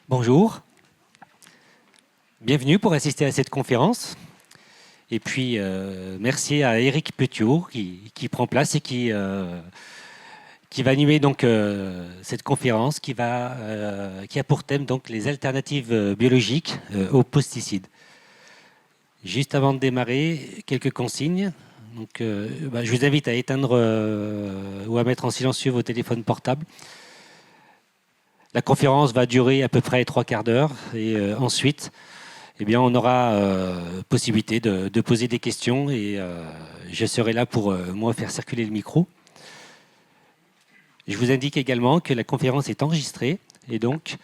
Bonjour, bienvenue pour assister à cette conférence. Et puis, merci à Éric Petiot qui prend place et qui va animer donc, cette conférence qui a pour thème donc, les alternatives biologiques aux pesticides. Juste avant de démarrer, quelques consignes. Donc, je vous invite à éteindre ou à mettre en silencieux vos téléphones portables. La conférence va durer à peu près 3/4 d'heure et ensuite, on aura possibilité de poser des questions et je serai là pour moi faire circuler le micro. Je vous indique également que la conférence est enregistrée et donc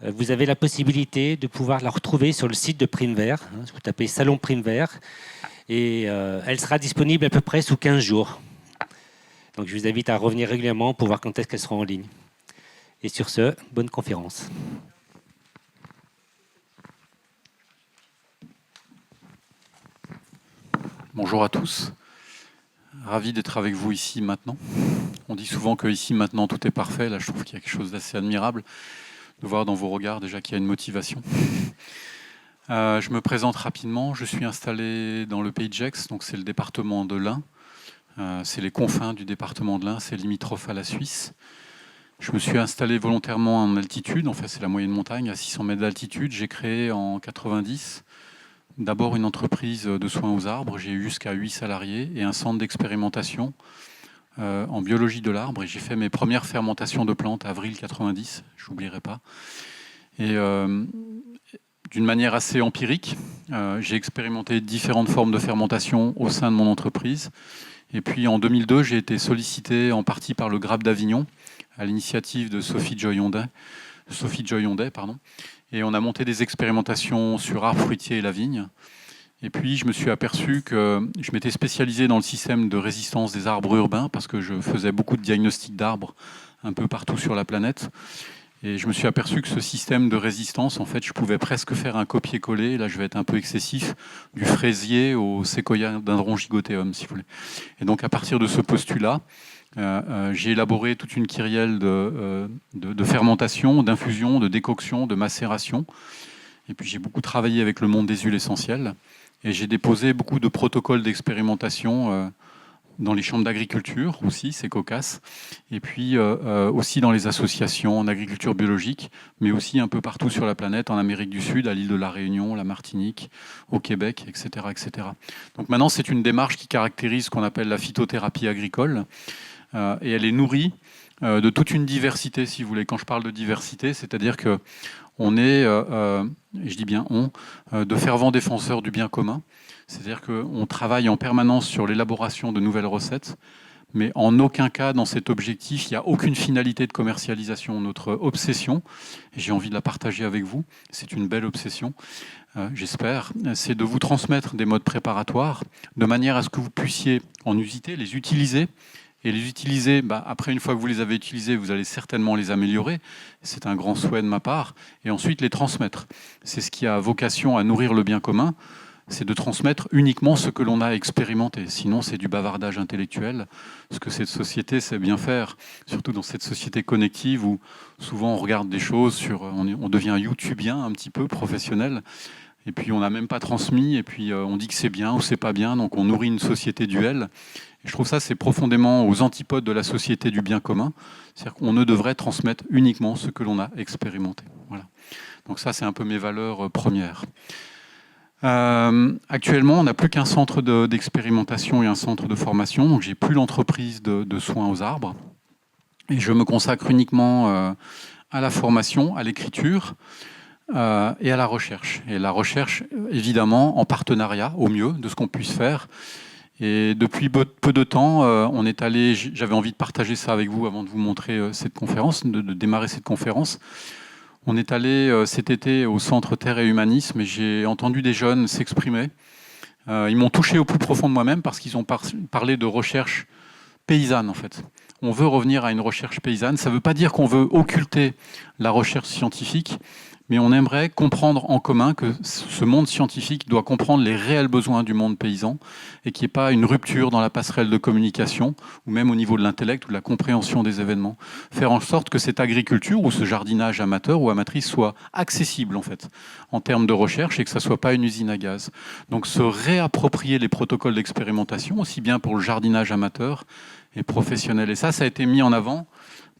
vous avez la possibilité de pouvoir la retrouver sur le site de Primevert. Vous tapez Salon Primevert et elle sera disponible à peu près sous 15 jours. Donc je vous invite à revenir régulièrement pour voir quand est-ce qu'elle sera en ligne. Et sur ce, bonne conférence. Bonjour à tous. Ravi d'être avec vous ici maintenant. On dit souvent que ici maintenant tout est parfait. Là, je trouve qu'il y a quelque chose d'assez admirable de voir dans vos regards déjà qu'il y a une motivation. Je me présente rapidement. Je suis installé dans le Pays de Gex, donc c'est le département de l'Ain. C'est les confins du département de l'Ain, c'est limitrophe à la Suisse. Je me suis installé volontairement en altitude, en fait c'est la moyenne montagne, à 600 mètres d'altitude. J'ai créé en 90 d'abord une entreprise de soins aux arbres. J'ai eu jusqu'à 8 salariés et un centre d'expérimentation en biologie de l'arbre. Et j'ai fait mes premières fermentations de plantes avril 90, je n'oublierai pas. Et d'une manière assez empirique, j'ai expérimenté différentes formes de fermentation au sein de mon entreprise. Et puis en 2002, j'ai été sollicité en partie par le Grappe d'Avignon, à l'initiative de Sophie Joy-Hondet. Et on a monté des expérimentations sur arbres fruitiers et la vigne. Et puis je me suis aperçu que je m'étais spécialisé dans le système de résistance des arbres urbains parce que je faisais beaucoup de diagnostics d'arbres un peu partout sur la planète. Et je me suis aperçu que ce système de résistance, en fait, je pouvais presque faire un copier-coller, là je vais être un peu excessif, du fraisier au séquoia dendron gigoteum, si vous voulez. Et donc à partir de ce postulat, j'ai élaboré toute une kyrielle de fermentation, d'infusion, de décoction, de macération. Et puis j'ai beaucoup travaillé avec le monde des huiles essentielles. Et j'ai déposé beaucoup de protocoles d'expérimentation dans les chambres d'agriculture aussi, c'est cocasse. Et puis aussi dans les associations en agriculture biologique, mais aussi un peu partout sur la planète, en Amérique du Sud, à l'île de la Réunion, la Martinique, au Québec, etc., etc. Donc maintenant, c'est une démarche qui caractérise ce qu'on appelle la phytothérapie agricole. Et elle est nourrie de toute une diversité, si vous voulez. Quand je parle de diversité, c'est-à-dire qu'on est, je dis bien on, de fervents défenseurs du bien commun. C'est-à-dire qu'on travaille en permanence sur l'élaboration de nouvelles recettes, mais en aucun cas, dans cet objectif, il n'y a aucune finalité de commercialisation. Notre obsession, et j'ai envie de la partager avec vous, c'est une belle obsession, j'espère, c'est de vous transmettre des modes préparatoires, de manière à ce que vous puissiez en user, les utiliser. Et les utiliser, après, une fois que vous les avez utilisés, vous allez certainement les améliorer. C'est un grand souhait de ma part. Et ensuite, les transmettre. C'est ce qui a vocation à nourrir le bien commun. C'est de transmettre uniquement ce que l'on a expérimenté. Sinon, c'est du bavardage intellectuel. Ce que cette société sait bien faire, surtout dans cette société connective où souvent on regarde des choses, on devient youtubien un petit peu, professionnel. Et puis on n'a même pas transmis, et puis on dit que c'est bien ou c'est pas bien, donc on nourrit une société duel. Et je trouve ça, c'est profondément aux antipodes de la société du bien commun. C'est-à-dire qu'on ne devrait transmettre uniquement ce que l'on a expérimenté. Voilà. Donc ça, c'est un peu mes valeurs premières. Actuellement, on n'a plus qu'un centre d'expérimentation et un centre de formation. Donc j'ai plus l'entreprise de soins aux arbres. Et je me consacre uniquement à la formation, à l'écriture et à la recherche. Et la recherche, évidemment, en partenariat, au mieux, de ce qu'on puisse faire. Et depuis peu de temps, on est allé, j'avais envie de partager ça avec vous avant de vous montrer cette conférence, de démarrer cette conférence. On est allé cet été au Centre Terre et Humanisme et j'ai entendu des jeunes s'exprimer. Ils m'ont touché au plus profond de moi-même parce qu'ils ont parlé de recherche paysanne, en fait. On veut revenir à une recherche paysanne. Ça ne veut pas dire qu'on veut occulter la recherche scientifique, mais on aimerait comprendre en commun que ce monde scientifique doit comprendre les réels besoins du monde paysan et qu'il n'y ait pas une rupture dans la passerelle de communication ou même au niveau de l'intellect ou de la compréhension des événements. Faire en sorte que cette agriculture ou ce jardinage amateur ou amatrice soit accessible en fait en termes de recherche et que ça ne soit pas une usine à gaz. Donc se réapproprier les protocoles d'expérimentation aussi bien pour le jardinage amateur et professionnel. Et ça a été mis en avant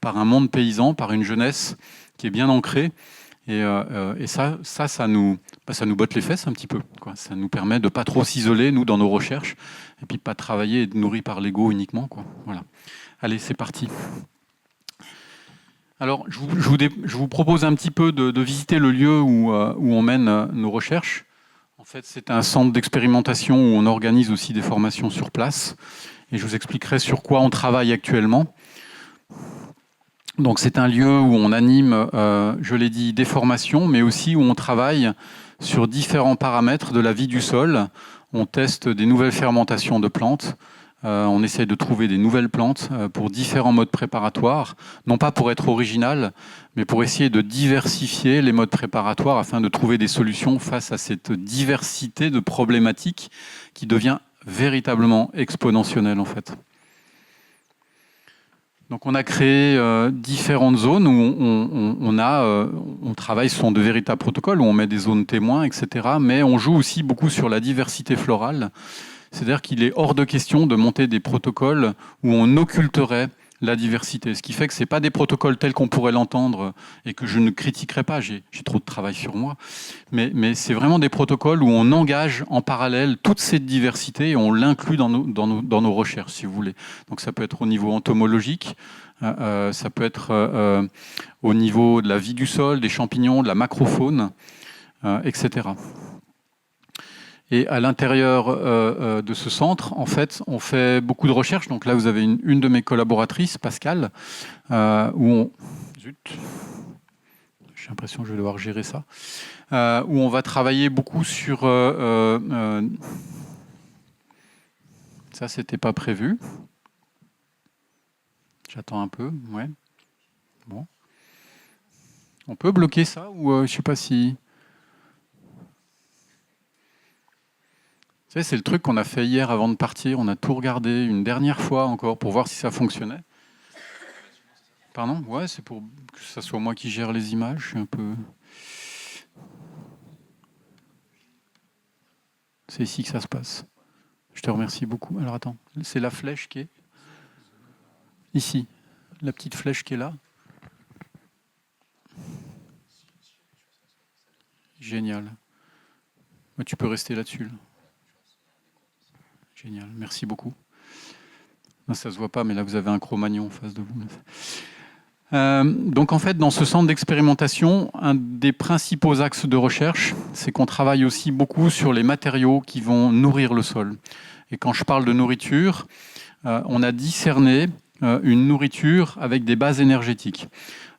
par un monde paysan, par une jeunesse qui est bien ancrée. Et ça nous botte les fesses un petit peu, quoi. Ça nous permet de ne pas trop s'isoler, nous, dans nos recherches, et puis pas travailler et être nourri par l'ego uniquement, quoi. Voilà. Allez, c'est parti. Alors, je vous propose un petit peu de visiter le lieu où on mène nos recherches. En fait, c'est un centre d'expérimentation où on organise aussi des formations sur place. Et je vous expliquerai sur quoi on travaille actuellement. Donc c'est un lieu où on anime, je l'ai dit, des formations, mais aussi où on travaille sur différents paramètres de la vie du sol. On teste des nouvelles fermentations de plantes. On essaie de trouver des nouvelles plantes pour différents modes préparatoires, non pas pour être original, mais pour essayer de diversifier les modes préparatoires afin de trouver des solutions face à cette diversité de problématiques qui devient véritablement exponentielle en fait. Donc on a créé différentes zones où on travaille, ce sont de véritables protocoles, où on met des zones témoins, etc. Mais on joue aussi beaucoup sur la diversité florale. C'est-à-dire qu'il est hors de question de monter des protocoles où on occulterait la diversité. Ce qui fait que ce n'est pas des protocoles tels qu'on pourrait l'entendre et que je ne critiquerai pas, j'ai trop de travail sur moi, mais c'est vraiment des protocoles où on engage en parallèle toute cette diversité et on l'inclut dans nos recherches, si vous voulez. Donc ça peut être au niveau entomologique, ça peut être au niveau de la vie du sol, des champignons, de la macrofaune, etc. Et à l'intérieur de ce centre, en fait, on fait beaucoup de recherches. Donc là, vous avez une de mes collaboratrices, Pascal, où on... Zut. J'ai l'impression que je vais devoir gérer ça. Où on va travailler beaucoup sur... Ça, c'était pas prévu. J'attends un peu. Ouais. Bon. On peut bloquer ça ou je sais pas si... Vous savez, c'est le truc qu'on a fait hier avant de partir. On a tout regardé une dernière fois encore pour voir si ça fonctionnait. Pardon ? Ouais, c'est pour que ce soit moi qui gère les images. Je suis un peu... C'est ici que ça se passe. Je te remercie beaucoup. Alors attends, c'est la flèche qui est ici. La petite flèche qui est là. Génial. Tu peux rester là-dessus. Là. Génial, merci beaucoup. Non, ça ne se voit pas, mais là, vous avez un Cro-Magnon en face de vous. Donc, en fait, dans ce centre d'expérimentation, un des principaux axes de recherche, c'est qu'on travaille aussi beaucoup sur les matériaux qui vont nourrir le sol. Et quand je parle de nourriture, on a discerné une nourriture avec des bases énergétiques.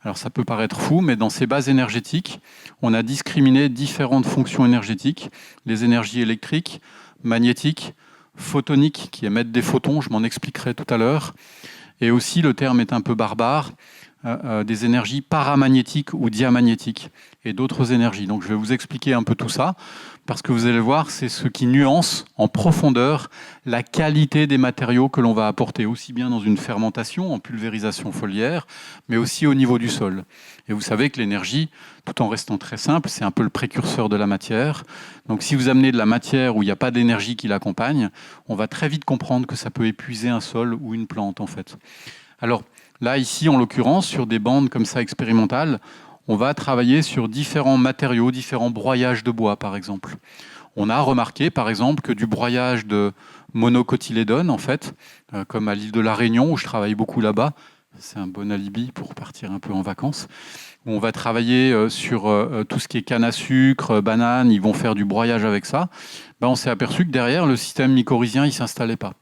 Alors, ça peut paraître fou, mais dans ces bases énergétiques, on a discriminé différentes fonctions énergétiques, les énergies électriques, magnétiques, photoniques qui émettent des photons, je m'en expliquerai tout à l'heure, et aussi, le terme est un peu barbare, des énergies paramagnétiques ou diamagnétiques et d'autres énergies. Donc je vais vous expliquer un peu tout ça, parce que vous allez voir, c'est ce qui nuance en profondeur la qualité des matériaux que l'on va apporter, aussi bien dans une fermentation, en pulvérisation foliaire, mais aussi au niveau du sol. Et vous savez que l'énergie, tout en restant très simple, c'est un peu le précurseur de la matière. Donc si vous amenez de la matière où il n'y a pas d'énergie qui l'accompagne, on va très vite comprendre que ça peut épuiser un sol ou une plante, en fait. Alors là, ici, en l'occurrence, sur des bandes comme ça expérimentales, on va travailler sur différents matériaux, différents broyages de bois, par exemple. On a remarqué, par exemple, que du broyage de monocotylédones, en fait, comme à l'île de la Réunion, où je travaille beaucoup là-bas, c'est un bon alibi pour partir un peu en vacances, où on va travailler sur tout ce qui est canne à sucre, banane, ils vont faire du broyage avec ça. Ben, on s'est aperçu que derrière, le système mycorhizien, il ne s'installait pas.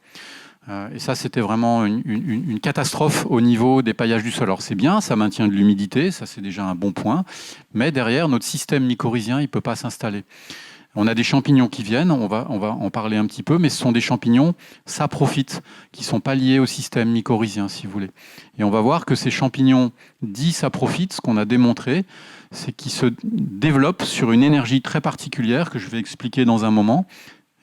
Et ça, c'était vraiment une catastrophe au niveau des paillages du sol. Alors c'est bien, ça maintient de l'humidité, ça c'est déjà un bon point, mais derrière, notre système mycorhizien, il ne peut pas s'installer. On a des champignons qui viennent, on va en parler un petit peu, mais ce sont des champignons saprophytes, qui ne sont pas liés au système mycorhizien, si vous voulez. Et on va voir que ces champignons dits saprophytes, ce qu'on a démontré, c'est qu'il se développe sur une énergie très particulière que je vais expliquer dans un moment.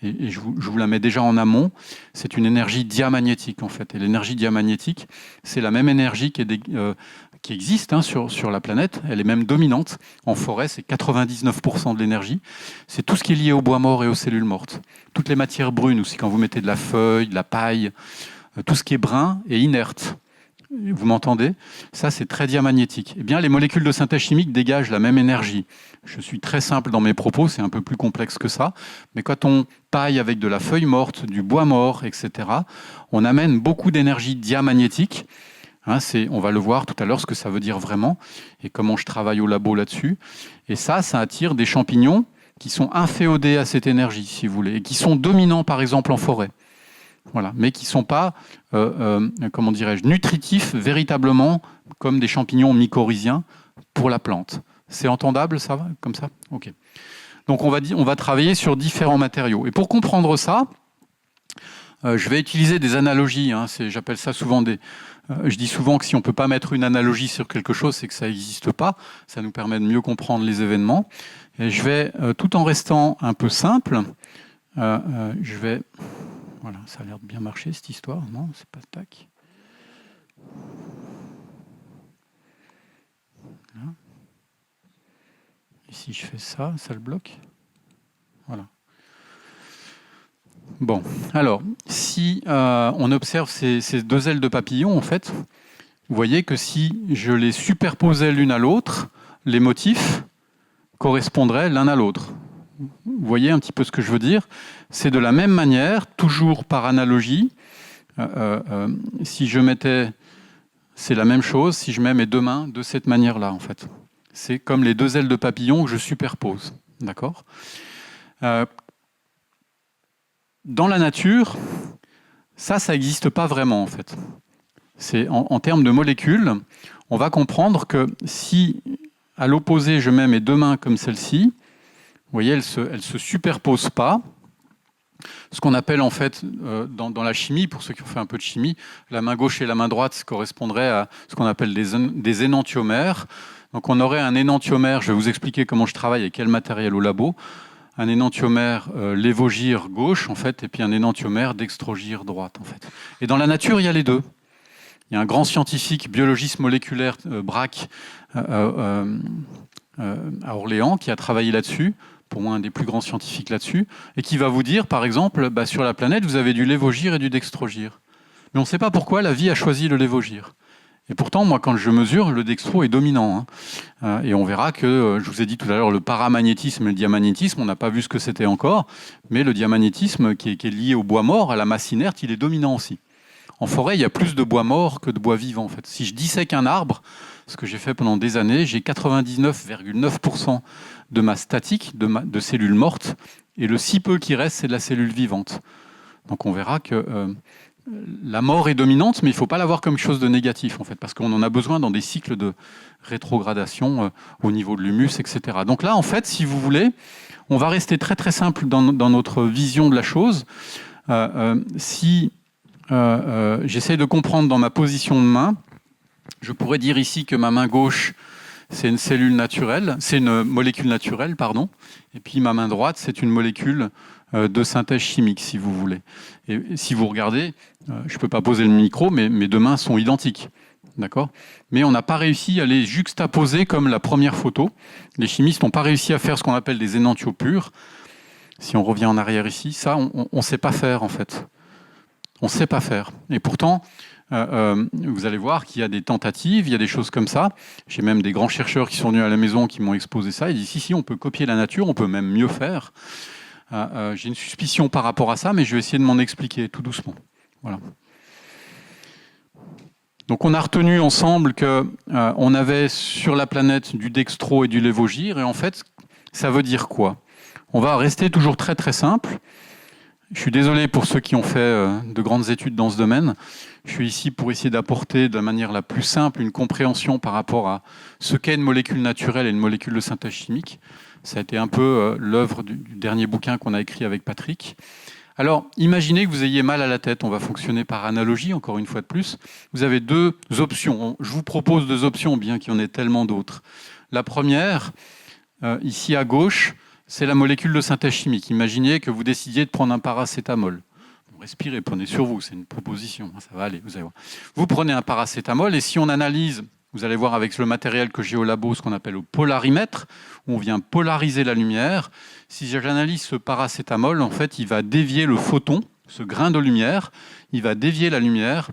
Et je vous la mets déjà en amont. C'est une énergie diamagnétique, en fait. Et l'énergie diamagnétique, c'est la même énergie qui existe hein, sur la planète. Elle est même dominante. En forêt, c'est 99% de l'énergie. C'est tout ce qui est lié au bois mort et aux cellules mortes. Toutes les matières brunes aussi, quand vous mettez de la feuille, de la paille, tout ce qui est brun et inerte. Vous m'entendez? Ça, c'est très diamagnétique. Eh bien, les molécules de synthèse chimique dégagent la même énergie. Je suis très simple dans mes propos, c'est un peu plus complexe que ça. Mais quand on paille avec de la feuille morte, du bois mort, etc., on amène beaucoup d'énergie diamagnétique. Hein, on va le voir tout à l'heure, ce que ça veut dire vraiment et comment je travaille au labo là-dessus. Et ça attire des champignons qui sont inféodés à cette énergie, si vous voulez, et qui sont dominants, par exemple, en forêt. Voilà, mais qui ne sont pas, comment dirais-je, nutritifs véritablement comme des champignons mycorhiziens pour la plante. C'est entendable, ça va, comme ça? Ok. Donc on va travailler sur différents matériaux. Et pour comprendre ça, je vais utiliser des analogies. Hein, j'appelle ça souvent je dis souvent que si on ne peut pas mettre une analogie sur quelque chose, c'est que ça n'existe pas. Ça nous permet de mieux comprendre les événements. Et je vais, tout en restant un peu simple, je vais... Voilà, ça a l'air de bien marcher cette histoire. Non, c'est pas tac. Voilà. Et si je fais ça, ça le bloque. Voilà. Bon, alors, si on observe ces deux ailes de papillon, en fait, vous voyez que si je les superposais l'une à l'autre, les motifs correspondraient l'un à l'autre. Vous voyez un petit peu ce que je veux dire? C'est de la même manière, toujours par analogie. Si je mettais... C'est la même chose si je mets mes deux mains de cette manière-là, en fait. C'est comme les deux ailes de papillon que je superpose. D'accord? Dans la nature, ça n'existe pas vraiment, en fait. C'est en termes de molécules, on va comprendre que si, à l'opposé, je mets mes deux mains comme celle-ci, vous voyez, elles se superposent pas. Ce qu'on appelle en fait dans la chimie, pour ceux qui ont fait un peu de chimie, la main gauche et la main droite correspondraient à ce qu'on appelle des énantiomères. Donc on aurait un énantiomère, je vais vous expliquer comment je travaille et quel matériel au labo, un énantiomère lévogire gauche en fait, et puis un énantiomère dextrogire droite en fait. Et dans la nature, il y a les deux. Il y a un grand scientifique, biologiste moléculaire, Braque, à Orléans, qui a travaillé là-dessus, pour moi un des plus grands scientifiques là-dessus, et qui va vous dire, par exemple, sur la planète, vous avez du lévogire et du dextrogire. Mais on ne sait pas pourquoi la vie a choisi le lévogire. Et pourtant, moi, quand je mesure, le dextro est dominant. Hein. Et on verra que, je vous ai dit tout à l'heure, le paramagnétisme et le diamagnétisme, on n'a pas vu ce que c'était encore, mais le diamagnétisme, qui est lié au bois mort, à la masse inerte, il est dominant aussi. En forêt, il y a plus de bois mort que de bois vivant, en fait. Si je dissèque un arbre, ce que j'ai fait pendant des années, j'ai 99,9% de masse statique, de cellules mortes, et le si peu qui reste, c'est de la cellule vivante. Donc on verra que la mort est dominante, mais il ne faut pas la voir comme quelque chose de négatif, en fait, parce qu'on en a besoin dans des cycles de rétrogradation au niveau de l'humus, etc. Donc là, en fait, si vous voulez, on va rester très très simple dans notre vision de la chose. Si j'essaie de comprendre dans ma position de main, je pourrais dire ici que ma main gauche, c'est une cellule naturelle, c'est une molécule naturelle, pardon, et puis ma main droite, c'est une molécule de synthèse chimique, si vous voulez. Et si vous regardez, je ne peux pas poser le micro, mais mes deux mains sont identiques, d'accord? Mais on n'a pas réussi à les juxtaposer comme la première photo. Les chimistes n'ont pas réussi à faire ce qu'on appelle des énantios purs. Si on revient en arrière ici, ça, on ne sait pas faire, en fait. On ne sait pas faire. Et pourtant, vous allez voir qu'il y a des tentatives, il y a des choses comme ça. J'ai même des grands chercheurs qui sont venus à la maison qui m'ont exposé ça. Ils disent si, on peut copier la nature, on peut même mieux faire. J'ai une suspicion par rapport à ça, mais je vais essayer de m'en expliquer tout doucement. Voilà. Donc on a retenu ensemble qu'on avait sur la planète du dextro et du lévogire. Et en fait, ça veut dire quoi? On va rester toujours très très simple. Je suis désolé pour ceux qui ont fait de grandes études dans ce domaine. Je suis ici pour essayer d'apporter de la manière la plus simple une compréhension par rapport à ce qu'est une molécule naturelle et une molécule de synthèse chimique. Ça a été un peu l'œuvre du dernier bouquin qu'on a écrit avec Patrick. Alors, imaginez que vous ayez mal à la tête. On va fonctionner par analogie, encore une fois de plus. Vous avez deux options. Je vous propose deux options, bien qu'il y en ait tellement d'autres. La première, ici à gauche, c'est la molécule de synthèse chimique. Imaginez que vous décidiez de prendre un paracétamol. Respirez, prenez sur vous, c'est une proposition, ça va aller, vous allez voir. Vous prenez un paracétamol et si on analyse, vous allez voir avec le matériel que j'ai au labo, ce qu'on appelle le polarimètre, où on vient polariser la lumière. Si j'analyse ce paracétamol, en fait, il va dévier le photon, ce grain de lumière, il va dévier la lumière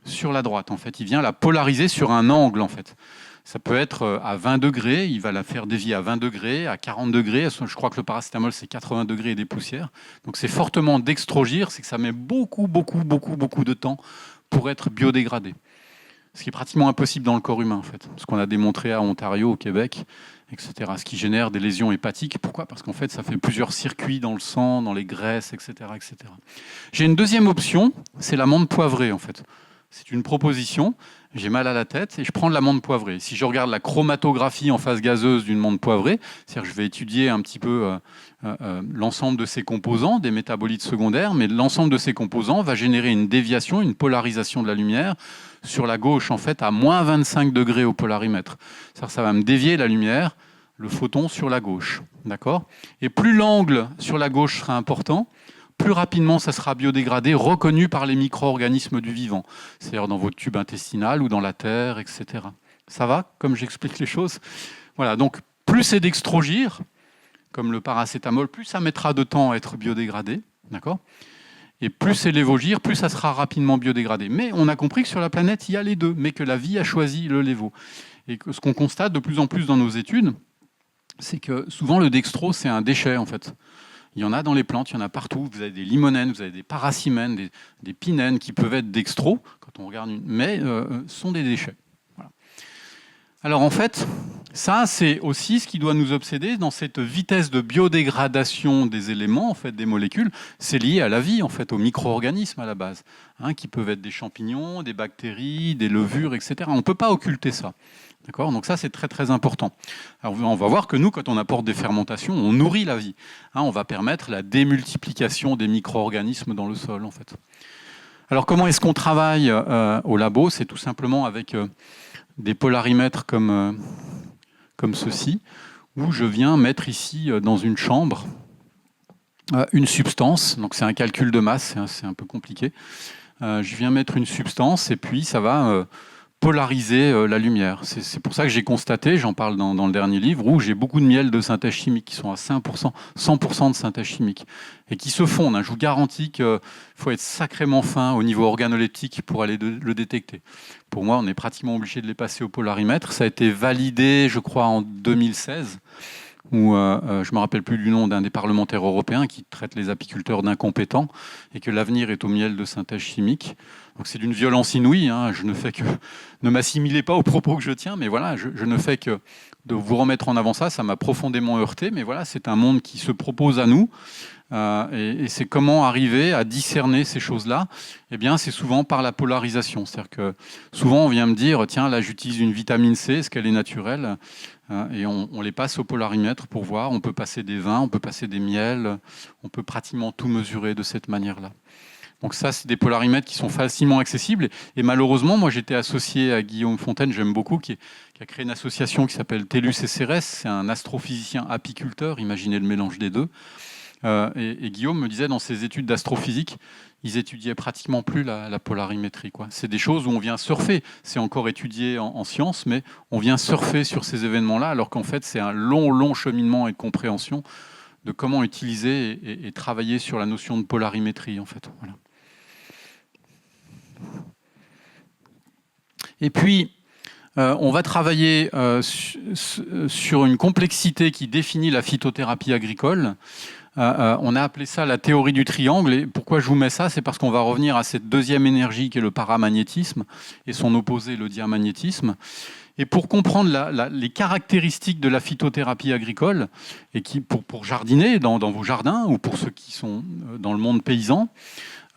sur la droite. En fait, il vient la polariser sur un angle, en fait. Ça peut être à 20 degrés, il va la faire dévier à 20 degrés, à 40 degrés. Je crois que le paracétamol, c'est 80 degrés et des poussières. Donc c'est fortement dextrogir, c'est que ça met beaucoup de temps pour être biodégradé. Ce qui est pratiquement impossible dans le corps humain, en fait. Ce qu'on a démontré à Ontario, au Québec, etc. Ce qui génère des lésions hépatiques. Pourquoi ? Parce qu'en fait, ça fait plusieurs circuits dans le sang, dans les graisses, etc. etc. J'ai une deuxième option, c'est l'amande poivrée, en fait. C'est une proposition. J'ai mal à la tête et je prends de l'amande poivrée. Si je regarde la chromatographie en phase gazeuse d'une amande poivrée, c'est-à-dire que je vais étudier un petit peu l'ensemble de ses composants, des métabolites secondaires, mais l'ensemble de ces composants va générer une déviation, une polarisation de la lumière sur la gauche, en fait, à moins 25 degrés au polarimètre. C'est-à-dire que ça va me dévier la lumière, le photon sur la gauche. D'accord ? Et plus l'angle sur la gauche sera important, plus rapidement ça sera biodégradé, reconnu par les micro-organismes du vivant, c'est-à-dire dans votre tube intestinal ou dans la terre, etc. Ça va, comme j'explique les choses ? Voilà, donc plus c'est dextrogir, comme le paracétamol, plus ça mettra de temps à être biodégradé, d'accord ? Et plus c'est lévogir, plus ça sera rapidement biodégradé. Mais on a compris que sur la planète, il y a les deux, mais que la vie a choisi le lévo. Et que ce qu'on constate de plus en plus dans nos études, c'est que souvent le dextro, c'est un déchet, en fait. Il y en a dans les plantes, il y en a partout. Vous avez des limonènes, vous avez des paracimènes, des pinènes qui peuvent être dextro, quand on regarde mais sont des déchets. Voilà. Alors en fait, ça c'est aussi ce qui doit nous obséder dans cette vitesse de biodégradation des éléments, en fait, des molécules. C'est lié à la vie, en fait, aux micro-organismes à la base, hein, qui peuvent être des champignons, des bactéries, des levures, etc. On ne peut pas occulter ça. D'accord ? Donc ça, c'est très très important. Alors on va voir que nous, quand on apporte des fermentations, on nourrit la vie. Hein, on va permettre la démultiplication des micro-organismes dans le sol, en fait. Alors comment est-ce qu'on travaille au labo ? C'est tout simplement avec des polarimètres comme ceci, où je viens mettre ici, dans une chambre, une substance. Donc c'est un calcul de masse, c'est un peu compliqué. Je viens mettre une substance et puis ça va polariser la lumière. C'est pour ça que j'ai constaté, j'en parle dans le dernier livre, où j'ai beaucoup de miels de synthèse chimique qui sont à 100% de synthèse chimique et qui se fondent. Je vous garantis qu'il faut être sacrément fin au niveau organoleptique pour aller le détecter. Pour moi, on est pratiquement obligé de les passer au polarimètre. Ça a été validé, je crois, en 2016, où je ne me rappelle plus du nom d'un des parlementaires européens qui traite les apiculteurs d'incompétents et que l'avenir est au miel de synthèse chimique. Donc c'est d'une violence inouïe, hein. Je ne fais que... Ne m'assimilez pas aux propos que je tiens, mais voilà, je ne fais que de vous remettre en avant ça. Ça m'a profondément heurté, mais voilà, c'est un monde qui se propose à nous. Et c'est comment arriver à discerner ces choses-là. Eh bien, c'est souvent par la polarisation. C'est-à-dire que souvent, on vient me dire, tiens, là, j'utilise une vitamine C, est-ce qu'elle est naturelle ? Et on les passe au polarimètre pour voir. On peut passer des vins, on peut passer des miels, on peut pratiquement tout mesurer de cette manière-là. Donc ça, c'est des polarimètres qui sont facilement accessibles. Et malheureusement, moi, j'étais associé à Guillaume Fontaine, j'aime beaucoup, qui a créé une association qui s'appelle TELUS SRS. C'est un astrophysicien apiculteur, imaginez le mélange des deux. Et Guillaume me disait, dans ses études d'astrophysique, ils étudiaient pratiquement plus la polarimétrie, quoi. C'est des choses où on vient surfer. C'est encore étudié en sciences, mais on vient surfer sur ces événements-là, alors qu'en fait, c'est un long cheminement et de compréhension de comment utiliser et travailler sur la notion de polarimétrie, en fait. Voilà. Et puis, on va travailler sur une complexité qui définit la phytothérapie agricole. On a appelé ça la théorie du triangle. Et pourquoi je vous mets ça ? C'est parce qu'on va revenir à cette deuxième énergie qui est le paramagnétisme et son opposé, le diamagnétisme. Et pour comprendre les caractéristiques de la phytothérapie agricole, et qui, pour jardiner dans vos jardins ou pour ceux qui sont dans le monde paysan,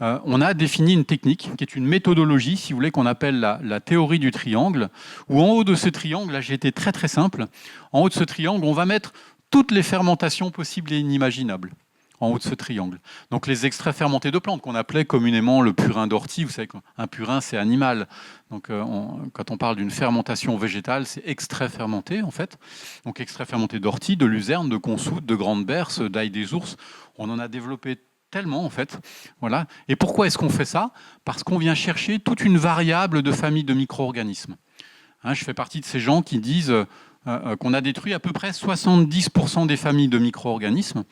on a défini une technique qui est une méthodologie, si vous voulez, qu'on appelle la théorie du triangle, où en haut de ce triangle, là j'ai été très très simple, en haut de ce triangle, on va mettre toutes les fermentations possibles et inimaginables. en haut de ce triangle. Donc les extraits fermentés de plantes, qu'on appelait communément le purin d'ortie, vous savez qu'un purin c'est animal. Donc quand on parle d'une fermentation végétale, c'est extrait fermenté en fait. Donc extrait fermenté d'ortie, de luzerne, de consoude, de grande berce, d'ail des ours. On en a développé tellement en fait. Voilà. Et pourquoi est-ce qu'on fait ça? Parce qu'on vient chercher toute une variable de famille de micro-organismes. Hein, je fais partie de ces gens qui disent qu'on a détruit à peu près 70% des familles de micro-organismes,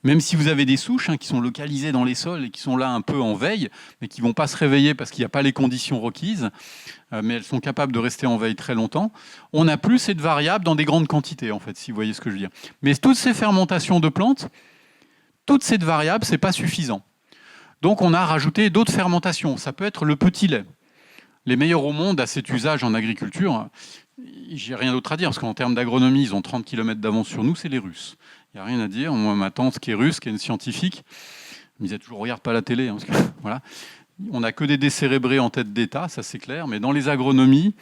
même si vous avez des souches qui sont localisées dans les sols et qui sont là un peu en veille, mais qui ne vont pas se réveiller parce qu'il n'y a pas les conditions requises, mais elles sont capables de rester en veille très longtemps. On n'a plus cette variable dans des grandes quantités, en fait, si vous voyez ce que je veux dire. Mais toutes ces fermentations de plantes, toute cette variable, ce n'est pas suffisant. Donc on a rajouté d'autres fermentations. Ça peut être le petit lait. Les meilleurs au monde à cet usage en agriculture, j'ai rien d'autre à dire, parce qu'en termes d'agronomie, ils ont 30 km d'avance sur nous, c'est les Russes. Il n'y a rien à dire. Moi, ma tante qui est russe, qui est une scientifique, me disait toujours, regarde pas la télé. Parce que, voilà. On n'a que des décérébrés en tête d'État, ça c'est clair, mais dans les agronomies,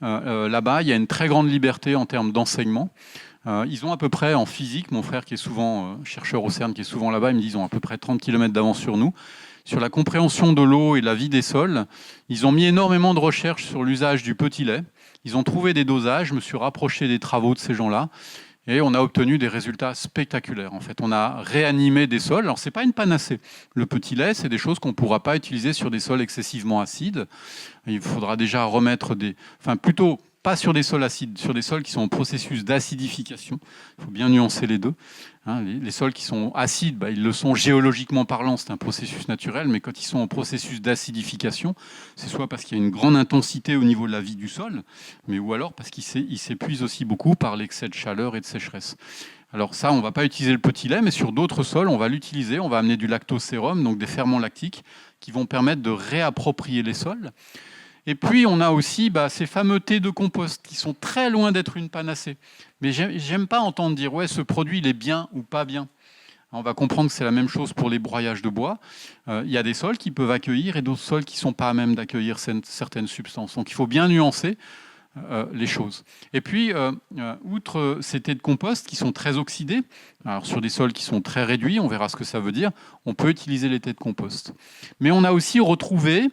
là-bas, il y a une très grande liberté en termes d'enseignement. Ils ont à peu près, en physique, mon frère qui est souvent chercheur au CERN, qui est souvent là-bas, il me dit qu'ils ont à peu près 30 km d'avance sur nous. Sur la compréhension de l'eau et de la vie des sols, ils ont mis énormément de recherches sur l'usage du petit lait. Ils ont trouvé des dosages, je me suis rapproché des travaux de ces gens-là, et on a obtenu des résultats spectaculaires. En fait, on a réanimé des sols. Alors, ce n'est pas une panacée. Le petit lait, c'est des choses qu'on ne pourra pas utiliser sur des sols excessivement acides. Il faudra déjà remettre des... Enfin, plutôt pas sur des sols acides, sur des sols qui sont en processus d'acidification. Il faut bien nuancer les deux. Les sols qui sont acides, ils le sont géologiquement parlant, c'est un processus naturel, mais quand ils sont en processus d'acidification, c'est soit parce qu'il y a une grande intensité au niveau de la vie du sol, mais ou alors parce qu'il s'épuise aussi beaucoup par l'excès de chaleur et de sécheresse. Alors ça, on ne va pas utiliser le petit lait, mais sur d'autres sols, on va l'utiliser. On va amener du lactosérum, donc des ferments lactiques, qui vont permettre de réapproprier les sols. Et puis, on a aussi ces fameux thés de compost qui sont très loin d'être une panacée. Mais j'aime pas entendre dire « ouais, ce produit, il est bien ou pas bien ». On va comprendre que c'est la même chose pour les broyages de bois. Il y a des sols qui peuvent accueillir et d'autres sols qui ne sont pas à même d'accueillir certaines substances. Donc, il faut bien nuancer les choses. Et puis, outre ces thés de compost qui sont très oxydés, alors sur des sols qui sont très réduits, on verra ce que ça veut dire, on peut utiliser les thés de compost. Mais on a aussi retrouvé...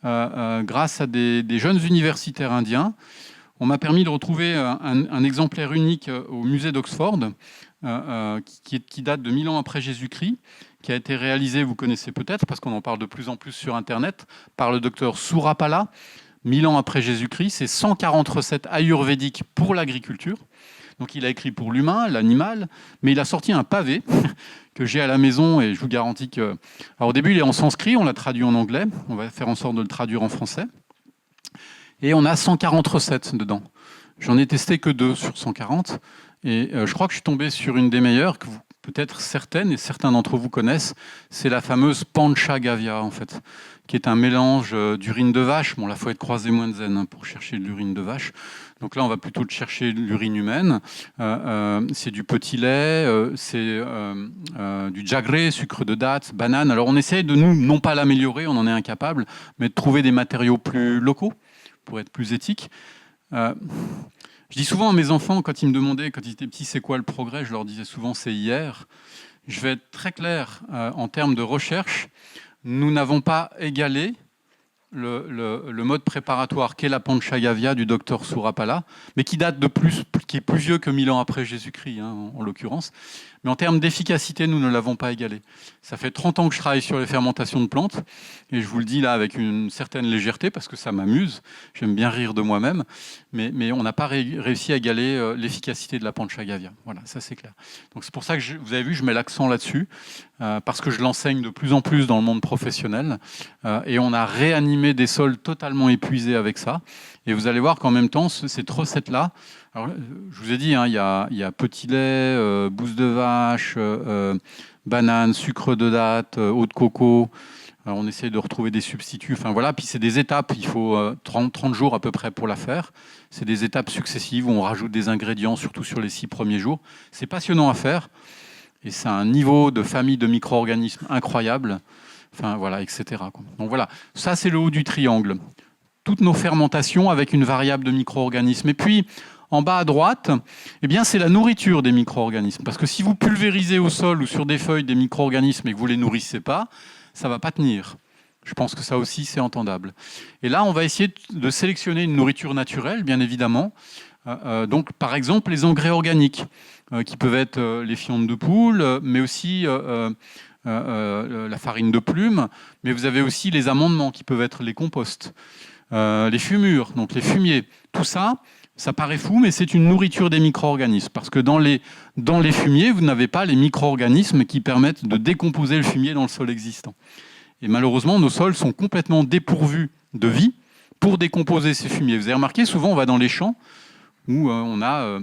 grâce à des jeunes universitaires indiens, on m'a permis de retrouver un exemplaire unique au musée d'Oxford, qui date de 1000 ans après Jésus-Christ, qui a été réalisé, vous connaissez peut-être, parce qu'on en parle de plus en plus sur Internet, par le docteur Surapala, 1000 ans après Jésus-Christ. C'est 140 recettes ayurvédiques pour l'agriculture. Donc il a écrit pour l'humain, l'animal, mais il a sorti un pavé que j'ai à la maison et je vous garantis que... Alors au début il est en sanskrit, on l'a traduit en anglais, on va faire en sorte de le traduire en français. Et on a 140 recettes dedans. J'en ai testé que 2 sur 140 et je crois que je suis tombé sur une des meilleures que peut-être certaines et certains d'entre vous connaissent, c'est la fameuse Panchagavya en fait, qui est un mélange d'urine de vache. Bon là, il faut être croisé moins de zen pour chercher de l'urine de vache. Donc là, on va plutôt chercher de l'urine humaine. C'est du petit lait, c'est du jagré, sucre de dattes, banane. Alors on essaye de nous, non pas l'améliorer, on en est incapable, mais de trouver des matériaux plus locaux pour être plus éthiques. Je dis souvent à mes enfants, quand ils me demandaient, quand ils étaient petits, c'est quoi le progrès, je leur disais souvent, c'est hier. Je vais être très clair en termes de recherche. Nous n'avons pas égalé le mode préparatoire qu'est la Panchagavya du docteur Surapala, mais qui date qui est plus vieux que 1000 ans après Jésus-Christ, en l'occurrence. Mais en termes d'efficacité, nous ne l'avons pas égalé. Ça fait 30 ans que je travaille sur les fermentations de plantes, et je vous le dis là avec une certaine légèreté, parce que ça m'amuse, j'aime bien rire de moi-même, mais on n'a pas réussi à égaler l'efficacité de la Panchagavya. Voilà, ça c'est clair. Donc c'est pour ça que vous avez vu, je mets l'accent là-dessus, parce que je l'enseigne de plus en plus dans le monde professionnel, et on a réanimé des sols totalement épuisés avec ça. Et vous allez voir qu'en même temps, cette recette-là, alors, je vous ai dit, il y a petit lait, bouse de vache, banane, sucre de dattes, eau de coco. Alors, on essaye de retrouver des substituts. Enfin voilà, puis c'est des étapes. Il faut 30 jours à peu près pour la faire. C'est des étapes successives où on rajoute des ingrédients, surtout sur les 6 premiers jours. C'est passionnant à faire. Et c'est un niveau de famille de micro-organismes incroyable. Enfin voilà, etc. Donc voilà, ça c'est le haut du triangle. Toutes nos fermentations avec une variable de micro-organismes. Et puis, en bas à droite, eh bien, c'est la nourriture des micro-organismes. Parce que si vous pulvérisez au sol ou sur des feuilles des micro-organismes et que vous ne les nourrissez pas, ça ne va pas tenir. Je pense que ça aussi, c'est entendable. Et là, on va essayer de sélectionner une nourriture naturelle, bien évidemment. Donc, par exemple, les engrais organiques, qui peuvent être les fientes de poule, mais aussi la farine de plume. Mais vous avez aussi les amendements, qui peuvent être les composts, les fumures, donc les fumiers. Tout ça, ça paraît fou, mais c'est une nourriture des micro-organismes. Parce que dans les fumiers, vous n'avez pas les micro-organismes qui permettent de décomposer le fumier dans le sol existant. Et malheureusement, nos sols sont complètement dépourvus de vie pour décomposer ces fumiers. Vous avez remarqué, souvent, on va dans les champs où on a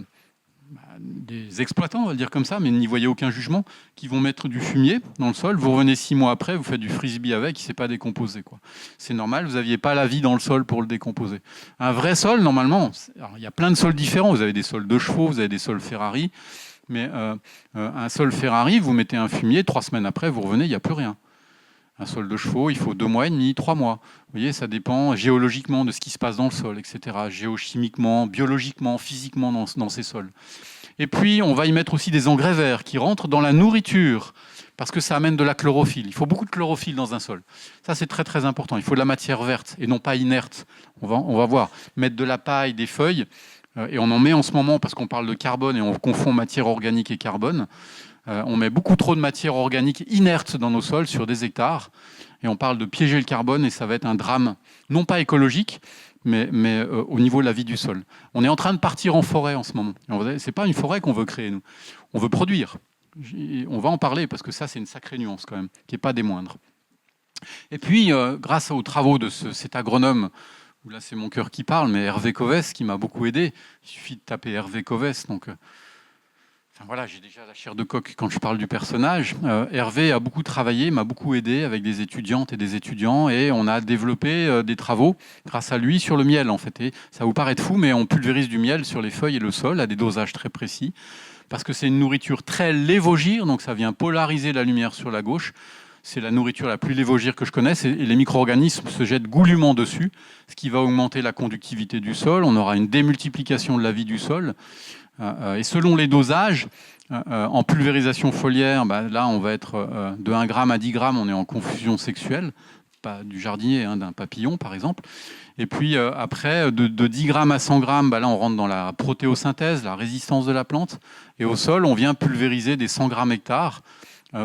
des exploitants, on va le dire comme ça, mais n'y voyez aucun jugement, qui vont mettre du fumier dans le sol. Vous revenez 6 mois après, vous faites du frisbee avec, il ne s'est pas décomposé, quoi. C'est normal, vous n'aviez pas la vie dans le sol pour le décomposer. Un vrai sol, normalement, alors, il y a plein de sols différents. Vous avez des sols de chevaux, vous avez des sols Ferrari, mais un sol Ferrari, vous mettez un fumier, 3 semaines après, vous revenez, il n'y a plus rien. Un sol de chevaux, il faut 2 mois et demi, 3 mois. Vous voyez, ça dépend géologiquement de ce qui se passe dans le sol, etc. Géochimiquement, biologiquement, physiquement dans ces sols. Et puis, on va y mettre aussi des engrais verts qui rentrent dans la nourriture, parce que ça amène de la chlorophylle. Il faut beaucoup de chlorophylle dans un sol. Ça, c'est très, très important. Il faut de la matière verte et non pas inerte. On va voir. Mettre de la paille, des feuilles, et on en met en ce moment, parce qu'on parle de carbone et on confond matière organique et carbone. On met beaucoup trop de matière organique inerte dans nos sols sur des hectares et on parle de piéger le carbone et ça va être un drame, non pas écologique, mais au niveau de la vie du sol. On est en train de partir en forêt en ce moment. Ce n'est pas une forêt qu'on veut créer, nous. On veut produire. On va en parler parce que ça, c'est une sacrée nuance quand même, qui n'est pas des moindres. Et puis, grâce aux travaux de cet agronome, où là c'est mon cœur qui parle, mais Hervé Covès, qui m'a beaucoup aidé. Il suffit de taper Hervé Covès, donc... Voilà, j'ai déjà la chair de coq quand je parle du personnage. Hervé a beaucoup travaillé, m'a beaucoup aidé avec des étudiantes et des étudiants et on a développé des travaux grâce à lui sur le miel en fait. Et ça vous paraît fou, mais on pulvérise du miel sur les feuilles et le sol à des dosages très précis parce que c'est une nourriture très lévogire, donc ça vient polariser la lumière sur la gauche. C'est la nourriture la plus lévogire que je connaisse et les micro-organismes se jettent goulûment dessus, ce qui va augmenter la conductivité du sol. On aura une démultiplication de la vie du sol. Et selon les dosages, en pulvérisation foliaire, là on va être de 1 gramme à 10 grammes, on est en confusion sexuelle, pas du jardinier, d'un papillon par exemple. Et puis après, de 10 grammes à 100 grammes, là on rentre dans la protéosynthèse, la résistance de la plante. Et au sol, on vient pulvériser des 100 grammes hectares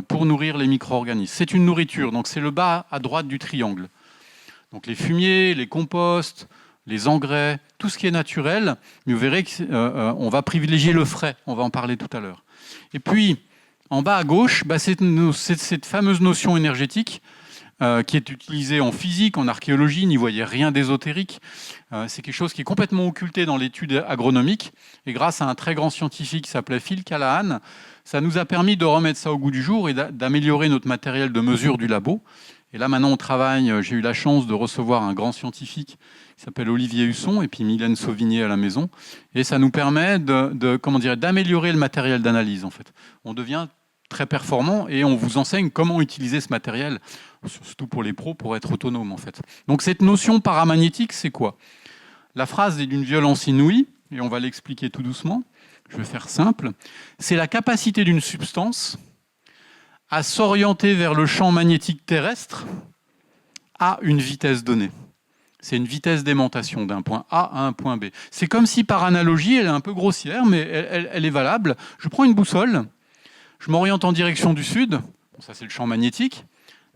pour nourrir les micro-organismes. C'est une nourriture, donc c'est le bas à droite du triangle. Donc les fumiers, les composts, les engrais, tout ce qui est naturel, mais vous verrez qu'on va privilégier le frais, on va en parler tout à l'heure. Et puis, en bas à gauche, c'est cette fameuse notion énergétique qui est utilisée en physique, en archéologie, n'y voyez rien d'ésotérique. C'est quelque chose qui est complètement occulté dans l'étude agronomique, et grâce à un très grand scientifique qui s'appelait Phil Callahan, ça nous a permis de remettre ça au goût du jour et d'améliorer notre matériel de mesure du labo. Et là, maintenant, on travaille. J'ai eu la chance de recevoir un grand scientifique qui s'appelle Olivier Husson et puis Mylène Sauvigné à la maison. Et ça nous permet d'améliorer le matériel d'analyse, en fait. On devient très performant et on vous enseigne comment utiliser ce matériel, surtout pour les pros, pour être autonome, en fait. Donc, cette notion paramagnétique, c'est quoi? La phrase est d'une violence inouïe, et on va l'expliquer tout doucement. Je vais faire simple. C'est la capacité d'une substance à s'orienter vers le champ magnétique terrestre à une vitesse donnée. C'est une vitesse d'aimantation d'un point A à un point B. C'est comme si, par analogie, elle est un peu grossière, mais elle est valable. Je prends une boussole, je m'oriente en direction du sud. Bon, ça, c'est le champ magnétique.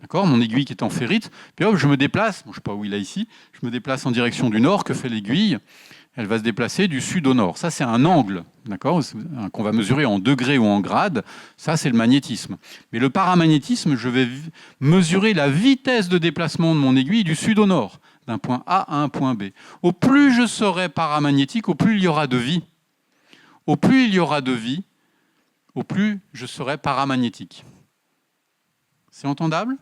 D'accord, mon aiguille qui est en ferrite. Puis hop, je me déplace. Bon, je ne sais pas où il est ici. Je me déplace en direction du nord. Que fait l'aiguille? Elle va se déplacer du sud au nord. Ça, c'est un angle, d'accord, qu'on va mesurer en degrés ou en grades. Ça, c'est le magnétisme. Mais le paramagnétisme, je vais mesurer la vitesse de déplacement de mon aiguille du sud au nord, d'un point A à un point B. Au plus je serai paramagnétique, au plus il y aura de vie. Au plus il y aura de vie, au plus je serai paramagnétique. C'est entendable?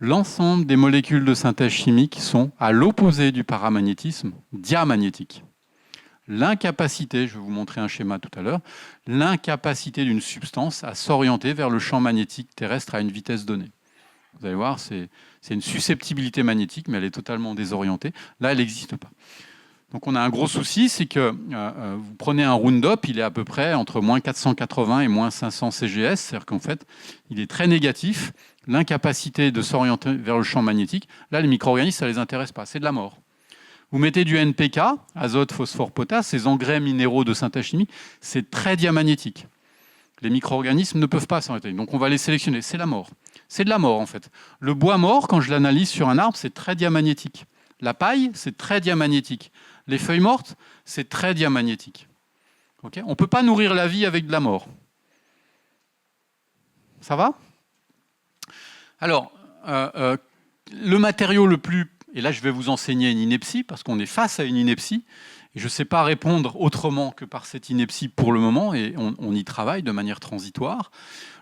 L'ensemble des molécules de synthèse chimique sont à l'opposé du paramagnétisme, diamagnétique. L'incapacité, je vais vous montrer un schéma tout à l'heure, l'incapacité d'une substance à s'orienter vers le champ magnétique terrestre à une vitesse donnée. Vous allez voir, c'est une susceptibilité magnétique, mais elle est totalement désorientée. Là, elle n'existe pas. Donc on a un gros souci, c'est que vous prenez un Roundup, il est à peu près entre moins 480 et moins 500 CGS, c'est-à-dire qu'en fait, il est très négatif, l'incapacité de s'orienter vers le champ magnétique. Là, les micro-organismes, ça ne les intéresse pas, c'est de la mort. Vous mettez du NPK, azote, phosphore, potasse, ces engrais minéraux de synthèse chimique, c'est très diamagnétique. Les micro-organismes ne peuvent pas s'orienter, donc on va les sélectionner, c'est la mort. C'est de la mort en fait. Le bois mort, quand je l'analyse sur un arbre, c'est très diamagnétique. La paille, c'est très diamagnétique. Les feuilles mortes, c'est très diamagnétique. Okay, on ne peut pas nourrir la vie avec de la mort. Ça va? Alors, le matériau le plus... Et là, je vais vous enseigner une ineptie, parce qu'on est face à une ineptie. Et je ne sais pas répondre autrement que par cette ineptie pour le moment, et on y travaille de manière transitoire.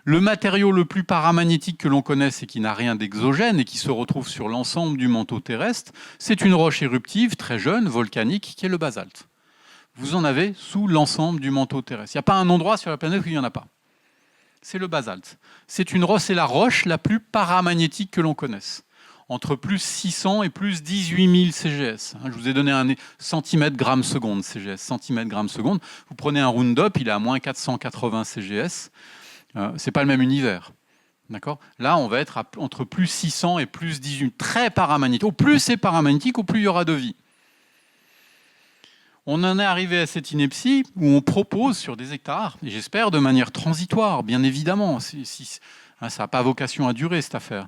Le matériau le plus paramagnétique que l'on connaisse et qui n'a rien d'exogène et qui se retrouve sur l'ensemble du manteau terrestre, c'est une roche éruptive très jeune, volcanique, qui est le basalte. Vous en avez sous l'ensemble du manteau terrestre. Il n'y a pas un endroit sur la planète où il n'y en a pas. C'est le basalte. C'est la roche la plus paramagnétique que l'on connaisse. Entre plus 600 et plus 18 000 CGS. Je vous ai donné un centimètre gramme seconde CGS. Centimètre gramme seconde. Vous prenez un Roundup, il est à moins 480 CGS. C'est pas le même univers. D'accord ? Là, on va être entre plus 600 et plus 18. Très paramagnétique. Au plus c'est paramagnétique, au plus il y aura de vie. On en est arrivé à cette ineptie où on propose sur des hectares, et j'espère de manière transitoire, bien évidemment, ça n'a pas vocation à durer cette affaire,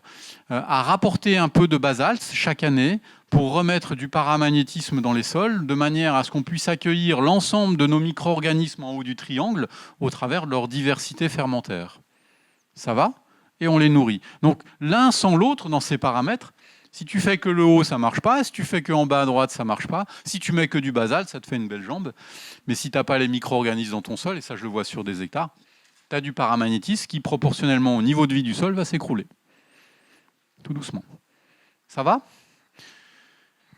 à rapporter un peu de basalte chaque année pour remettre du paramagnétisme dans les sols, de manière à ce qu'on puisse accueillir l'ensemble de nos micro-organismes en haut du triangle au travers de leur diversité fermentaire. Ça va ? Et on les nourrit. Donc l'un sans l'autre dans ces paramètres. Si tu fais que le haut, ça ne marche pas. Si tu fais que en bas à droite, ça ne marche pas. Si tu mets que du basalte, ça te fait une belle jambe. Mais si tu n'as pas les micro-organismes dans ton sol, et ça je le vois sur des hectares, tu as du paramagnétisme qui, proportionnellement au niveau de vie du sol, va s'écrouler. Tout doucement. Ça va ?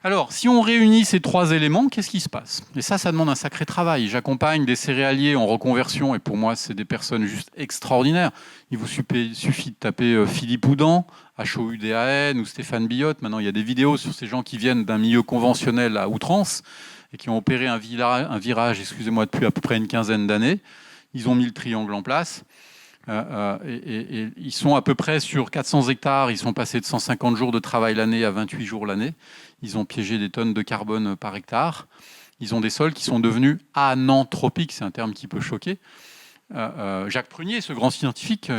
Alors, si on réunit ces trois éléments, qu'est-ce qui se passe? Et ça demande un sacré travail. J'accompagne des céréaliers en reconversion, et pour moi, c'est des personnes juste extraordinaires. Il vous suffit de taper Philippe Houdan, HOUDAN, ou Stéphane Billotte. Maintenant, il y a des vidéos sur ces gens qui viennent d'un milieu conventionnel à outrance, et qui ont opéré un virage, excusez-moi, depuis à peu près une quinzaine d'années. Ils ont mis le triangle en place. Et ils sont à peu près sur 400 hectares, ils sont passés de 150 jours de travail l'année à 28 jours l'année. Ils ont piégé des tonnes de carbone par hectare. Ils ont des sols qui sont devenus ananthropiques, c'est un terme qui peut choquer. Jacques Prunier, ce grand scientifique,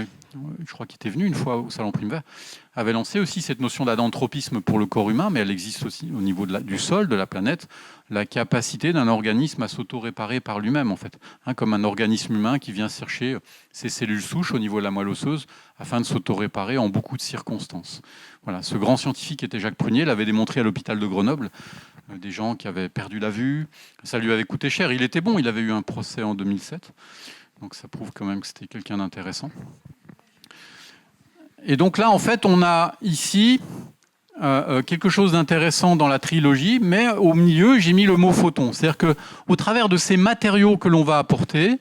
je crois qu'il était venu une fois au Salon Primevère, avait lancé aussi cette notion d'adanthropisme pour le corps humain, mais elle existe aussi au niveau du sol, de la planète, la capacité d'un organisme à s'auto-réparer par lui-même, en fait, comme un organisme humain qui vient chercher ses cellules souches au niveau de la moelle osseuse afin de s'auto-réparer en beaucoup de circonstances. Voilà, ce grand scientifique était Jacques Prunier, l'avait démontré à l'hôpital de Grenoble, des gens qui avaient perdu la vue, ça lui avait coûté cher, il était bon, il avait eu un procès en 2007. Donc ça prouve quand même que c'était quelqu'un d'intéressant. Et donc là, en fait, on a ici quelque chose d'intéressant dans la trilogie, mais au milieu, j'ai mis le mot photon. C'est-à-dire qu'au travers de ces matériaux que l'on va apporter,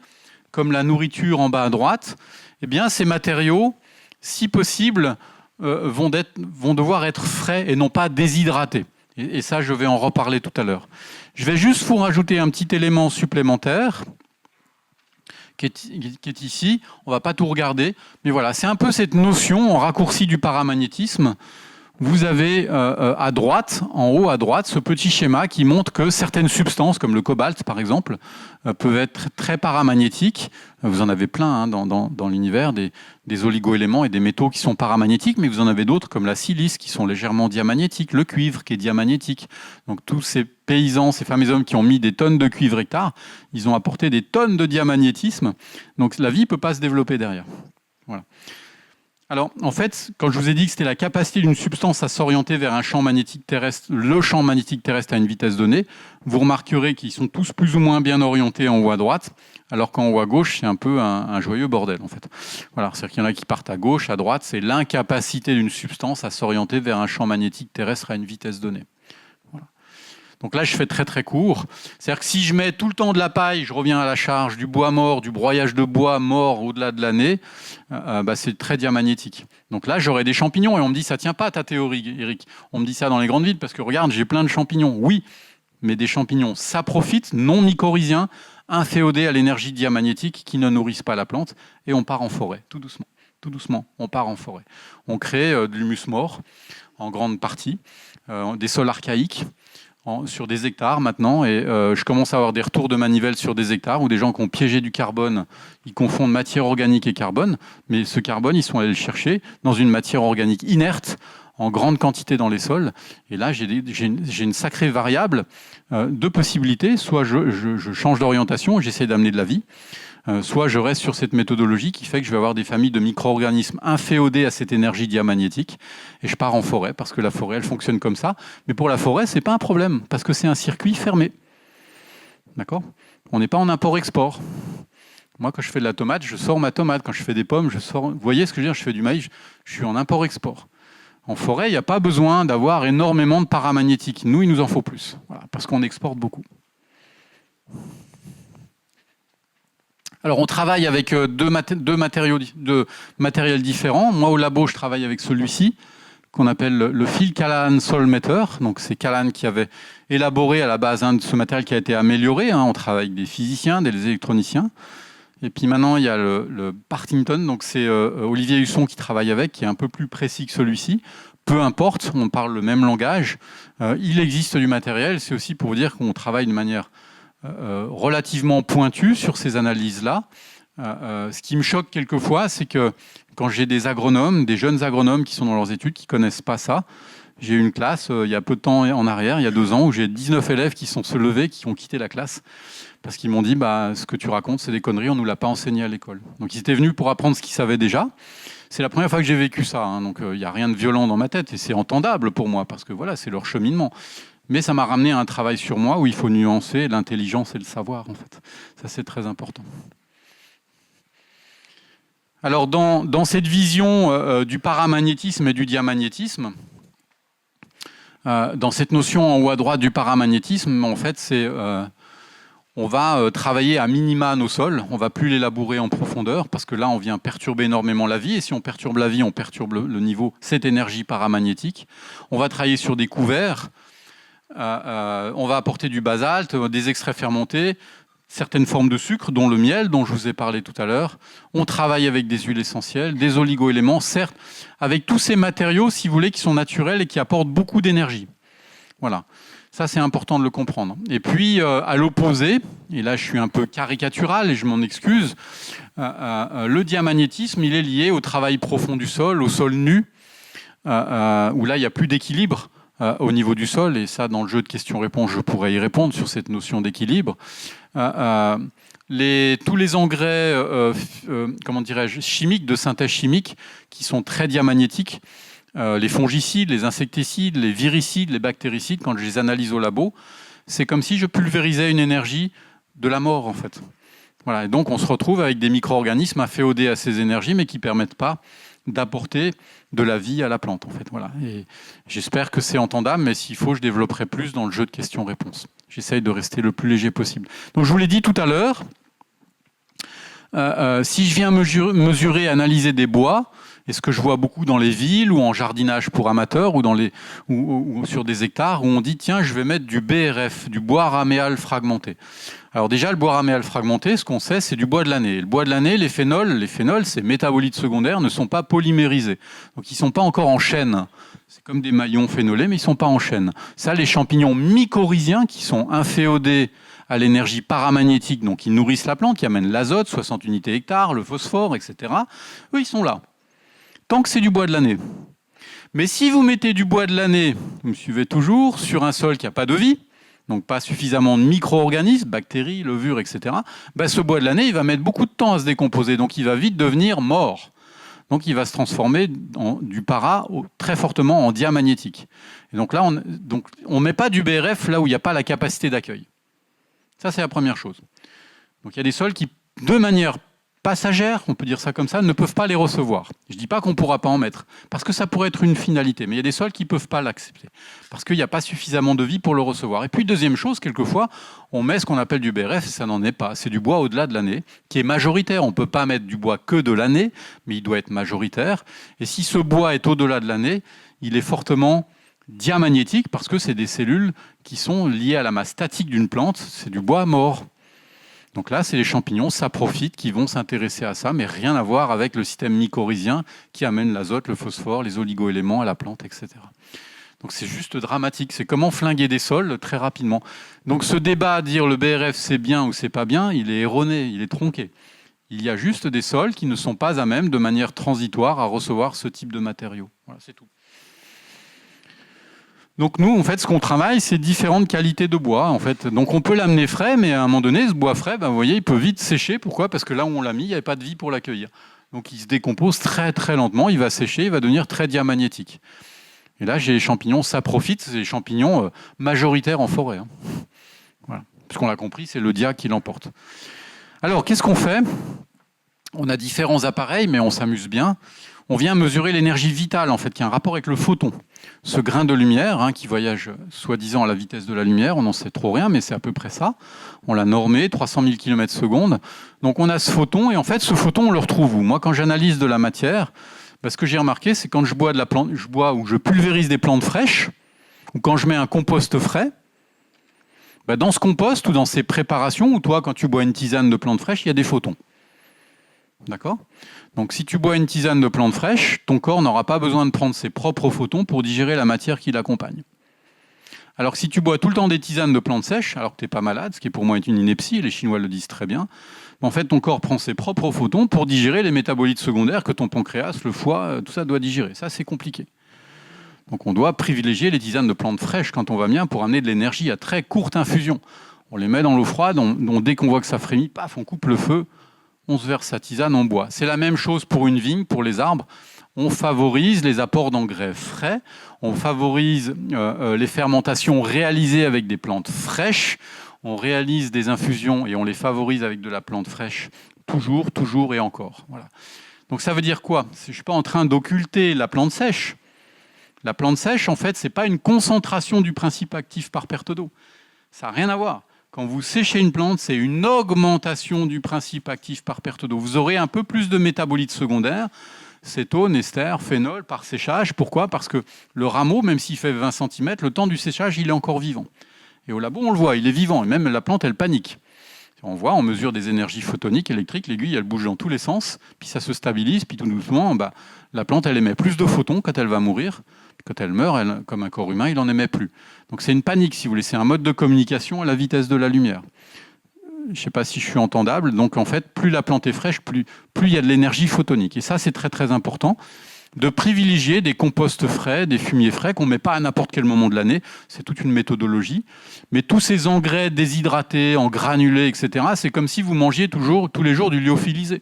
comme la nourriture en bas à droite, eh bien, ces matériaux, si possible, vont devoir être frais et non pas déshydratés. Et ça, je vais en reparler tout à l'heure. Je vais juste vous rajouter un petit élément supplémentaire qui est ici. On ne va pas tout regarder, mais voilà, c'est un peu cette notion en raccourci du paramagnétisme. Vous avez à droite, en haut à droite, ce petit schéma qui montre que certaines substances, comme le cobalt par exemple, peuvent être très paramagnétiques. Vous en avez plein dans l'univers, des oligo-éléments et des métaux qui sont paramagnétiques, mais vous en avez d'autres comme la silice qui sont légèrement diamagnétiques, le cuivre qui est diamagnétique. Donc tous ces paysans, ces fameux hommes qui ont mis des tonnes de cuivre hectare, ils ont apporté des tonnes de diamagnétisme. Donc la vie ne peut pas se développer derrière. Voilà. Alors, en fait, quand je vous ai dit que c'était la capacité d'une substance à s'orienter vers un champ magnétique terrestre, le champ magnétique terrestre à une vitesse donnée, vous remarquerez qu'ils sont tous plus ou moins bien orientés en haut à droite, alors qu'en haut à gauche, c'est un peu un joyeux bordel, en fait. Voilà, c'est-à-dire qu'il y en a qui partent à gauche, à droite, c'est l'incapacité d'une substance à s'orienter vers un champ magnétique terrestre à une vitesse donnée. Donc là, je fais très très court. C'est-à-dire que si je mets tout le temps de la paille, je reviens à la charge, du bois mort, du broyage de bois mort au-delà de l'année, c'est très diamagnétique. Donc là, j'aurai des champignons et on me dit, ça tient pas ta théorie, Eric. On me dit ça dans les grandes villes parce que regarde, j'ai plein de champignons. Oui, mais des champignons saprophytes, non mycorhiziens, inféodés à l'énergie diamagnétique qui ne nourrissent pas la plante, et on part en forêt, tout doucement. Tout doucement, on part en forêt. On crée de l'humus mort, en grande partie, des sols archaïques, sur des hectares maintenant, et je commence à avoir des retours de manivelle sur des hectares où des gens qui ont piégé du carbone, ils confondent matière organique et carbone, mais ce carbone, ils sont allés le chercher dans une matière organique inerte, en grande quantité dans les sols. Et là, j'ai une sacrée variable de possibilités. Soit je change d'orientation, j'essaie d'amener de la vie, soit je reste sur cette méthodologie qui fait que je vais avoir des familles de micro-organismes inféodés à cette énergie diamagnétique et je pars en forêt parce que la forêt, elle fonctionne comme ça. Mais pour la forêt, c'est pas un problème parce que c'est un circuit fermé. D'accord ? On n'est pas en import-export. Moi, quand je fais de la tomate, je sors ma tomate. Quand je fais des pommes, je sors... Vous voyez ce que je veux dire ? Je fais du maïs, je suis en import-export. En forêt, il n'y a pas besoin d'avoir énormément de paramagnétiques. Nous, il nous en faut plus, voilà, parce qu'on exporte beaucoup. Alors, on travaille avec deux matériels différents. Moi, au labo, je travaille avec celui-ci, qu'on appelle le Phil Callahan Solmeter. Donc, c'est Callahan qui avait élaboré à la base ce matériel qui a été amélioré. On travaille avec des physiciens, des électroniciens. Et puis maintenant, il y a le Partington. Donc, c'est Olivier Husson qui travaille avec, qui est un peu plus précis que celui-ci. Peu importe, on parle le même langage. Il existe du matériel. C'est aussi pour vous dire qu'on travaille de manière relativement pointu sur ces analyses-là. Ce qui me choque quelquefois, c'est que quand j'ai des agronomes, des jeunes agronomes qui sont dans leurs études, qui ne connaissent pas ça, j'ai eu une classe il y a peu de temps en arrière, il y a 2 ans, où j'ai 19 élèves qui sont se levés, qui ont quitté la classe, parce qu'ils m'ont dit ce que tu racontes, c'est des conneries, on ne nous l'a pas enseigné à l'école. Donc ils étaient venus pour apprendre ce qu'ils savaient déjà. C'est la première fois que j'ai vécu ça, donc il n'y a rien de violent dans ma tête, et c'est entendable pour moi, parce que voilà, c'est leur cheminement. Mais ça m'a ramené à un travail sur moi où il faut nuancer l'intelligence et le savoir, en fait. Ça, c'est très important. Alors, dans cette vision du paramagnétisme et du diamagnétisme, dans cette notion en haut à droite du paramagnétisme, en fait, on va travailler à minima nos sols, on ne va plus les labourer en profondeur, parce que là, on vient perturber énormément la vie, et si on perturbe la vie, on perturbe le niveau, cette énergie paramagnétique. On va travailler sur des couverts, on va apporter du basalte, des extraits fermentés, certaines formes de sucre, dont le miel, dont je vous ai parlé tout à l'heure. On travaille avec des huiles essentielles, des oligo-éléments, certes, avec tous ces matériaux, si vous voulez, qui sont naturels et qui apportent beaucoup d'énergie. Voilà. Ça, c'est important de le comprendre. Et puis, à l'opposé, et là, je suis un peu caricatural et je m'en excuse, le diamagnétisme, il est lié au travail profond du sol, au sol nu, où là, il n'y a plus d'équilibre au niveau du sol. Et ça, dans le jeu de questions-réponses, je pourrais y répondre sur cette notion d'équilibre. Tous les engrais comment dirais-je, chimiques, de synthèse chimique, qui sont très diamagnétiques, les fongicides, les insecticides, les viricides, les bactéricides, quand je les analyse au labo, c'est comme si je pulvérisais une énergie de la mort, en fait. Voilà, et donc on se retrouve avec des micro-organismes afféodés à ces énergies, mais qui ne permettent pas d'apporter de la vie à la plante, en fait. Voilà. Et j'espère que c'est entendable, mais s'il faut, je développerai plus dans le jeu de questions-réponses. J'essaye de rester le plus léger possible. Donc je vous l'ai dit tout à l'heure, si je viens mesurer, analyser des bois, et ce que je vois beaucoup dans les villes ou en jardinage pour amateurs ou sur des hectares où on dit tiens, je vais mettre du BRF, du bois raméal fragmenté. Alors déjà, le bois raméal fragmenté, ce qu'on sait, c'est du bois de l'année. Le bois de l'année, les phénols, ces métabolites secondaires, ne sont pas polymérisés. Donc ils ne sont pas encore en chaîne. C'est comme des maillons phénolés, mais ils ne sont pas en chaîne. Ça, les champignons mycorhiziens qui sont inféodés à l'énergie paramagnétique, donc qui nourrissent la plante, qui amènent l'azote, 60 unités hectares, le phosphore, etc. Eux, ils sont là. Tant que c'est du bois de l'année. Mais si vous mettez du bois de l'année, vous me suivez toujours, sur un sol qui n'a pas de vie, donc pas suffisamment de micro-organismes, bactéries, levures, etc., ce bois de l'année, il va mettre beaucoup de temps à se décomposer, donc il va vite devenir mort. Donc il va se transformer du para très fortement en diamagnétique. Et donc là, on ne met pas du BRF là où il n'y a pas la capacité d'accueil. Ça, c'est la première chose. Donc il y a des sols qui, de manière passagère, on peut dire ça comme ça, ne peuvent pas les recevoir. Je ne dis pas qu'on ne pourra pas en mettre, parce que ça pourrait être une finalité, mais il y a des sols qui ne peuvent pas l'accepter, parce qu'il n'y a pas suffisamment de vie pour le recevoir. Et puis, deuxième chose, quelquefois, on met ce qu'on appelle du BRF, et ça n'en est pas. C'est du bois au-delà de l'année, qui est majoritaire. On ne peut pas mettre du bois que de l'année, mais il doit être majoritaire. Et si ce bois est au-delà de l'année, il est fortement diamagnétique parce que c'est des cellules qui sont liées à la masse statique d'une plante, c'est du bois mort. Donc là, c'est les champignons saprophytes qui vont s'intéresser à ça, mais rien à voir avec le système mycorhizien qui amène l'azote, le phosphore, les oligoéléments à la plante, etc. Donc c'est juste dramatique. C'est comment flinguer des sols très rapidement. Donc ce débat à dire le BRF c'est bien ou c'est pas bien, il est erroné, il est tronqué. Il y a juste des sols qui ne sont pas à même de manière transitoire à recevoir ce type de matériaux. Voilà, c'est tout. Donc nous, en fait, ce qu'on travaille, c'est différentes qualités de bois. En fait. Donc on peut l'amener frais, mais à un moment donné, ce bois frais, vous voyez, il peut vite sécher. Pourquoi ? Parce que là où on l'a mis, il n'y avait pas de vie pour l'accueillir. Donc il se décompose très très lentement, il va sécher, il va devenir très diamagnétique. Et là, j'ai les champignons saprophytes, c'est les champignons majoritaires en forêt. Voilà. Puisqu'on l'a compris, c'est le dia qui l'emporte. Alors, qu'est-ce qu'on fait ? On a différents appareils, mais on s'amuse bien. On vient mesurer l'énergie vitale, en fait, qui a un rapport avec le photon. Ce grain de lumière, qui voyage soi-disant à la vitesse de la lumière, on n'en sait trop rien, mais c'est à peu près ça. On l'a normé, 300 000 km/s. Donc on a ce photon, et en fait, ce photon, on le retrouve où ? Moi, quand j'analyse de la matière, ce que j'ai remarqué, c'est quand je bois de la plante, je bois ou je pulvérise des plantes fraîches, ou quand je mets un compost frais, dans ce compost ou dans ces préparations, ou toi, quand tu bois une tisane de plantes fraîches, il y a des photons. D'accord ? Donc si tu bois une tisane de plantes fraîches, ton corps n'aura pas besoin de prendre ses propres photons pour digérer la matière qui l'accompagne. Alors que si tu bois tout le temps des tisanes de plantes sèches, alors que tu n'es pas malade, ce qui pour moi est une ineptie, les Chinois le disent très bien, en fait ton corps prend ses propres photons pour digérer les métabolites secondaires que ton pancréas, le foie, tout ça doit digérer. Ça c'est compliqué. Donc on doit privilégier les tisanes de plantes fraîches quand on va bien pour amener de l'énergie à très courte infusion. On les met dans l'eau froide, dès qu'on voit que ça frémit, paf, on coupe le feu, on se verse sa tisane, on boit. C'est la même chose pour une vigne, pour les arbres. On favorise les apports d'engrais frais, on favorise les fermentations réalisées avec des plantes fraîches, on réalise des infusions et on les favorise avec de la plante fraîche, toujours et encore. Voilà. Donc ça veut dire quoi ? Je ne suis pas en train d'occulter la plante sèche. La plante sèche, en fait, ce n'est pas une concentration du principe actif par perte d'eau. Ça n'a rien à voir. Quand vous séchez une plante, c'est une augmentation du principe actif par perte d'eau. Vous aurez un peu plus de métabolites secondaires, cétone, ester, phénol, par séchage. Pourquoi ? Parce que le rameau, même s'il fait 20 cm, le temps du séchage, il est encore vivant. Et au labo, on le voit, il est vivant. Et même la plante, elle panique. On voit, on mesure des énergies photoniques, électriques, l'aiguille, elle bouge dans tous les sens, puis ça se stabilise, puis tout doucement, la plante, elle émet plus de photons quand elle va mourir. Quand elle meurt, comme un corps humain, il n'en émet plus. Donc c'est une panique, si vous voulez. C'est un mode de communication à la vitesse de la lumière. Je ne sais pas si je suis entendable. Donc en fait, plus la plante est fraîche, plus il y a de l'énergie photonique. Et ça, c'est très très important de privilégier des composts frais, des fumiers frais qu'on ne met pas à n'importe quel moment de l'année. C'est toute une méthodologie. Mais tous ces engrais déshydratés, en granulés, etc., c'est comme si vous mangiez tous les jours du lyophilisé.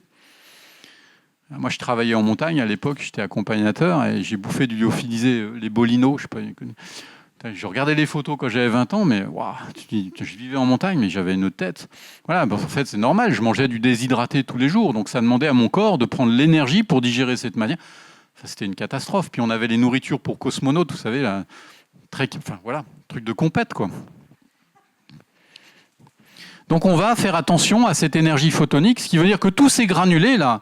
Moi, je travaillais en montagne à l'époque, j'étais accompagnateur et j'ai bouffé du lyophilisé, les bolinos, je sais pas. Je regardais les photos quand j'avais 20 ans, mais waouh, je vivais en montagne, mais j'avais une tête. Voilà, en fait, c'est normal, je mangeais du déshydraté tous les jours, donc ça demandait à mon corps de prendre l'énergie pour digérer cette matière. Enfin, c'était une catastrophe. Puis on avait les nourritures pour cosmonautes, vous savez, là, truc de compète, quoi. Donc on va faire attention à cette énergie photonique, ce qui veut dire que tous ces granulés là,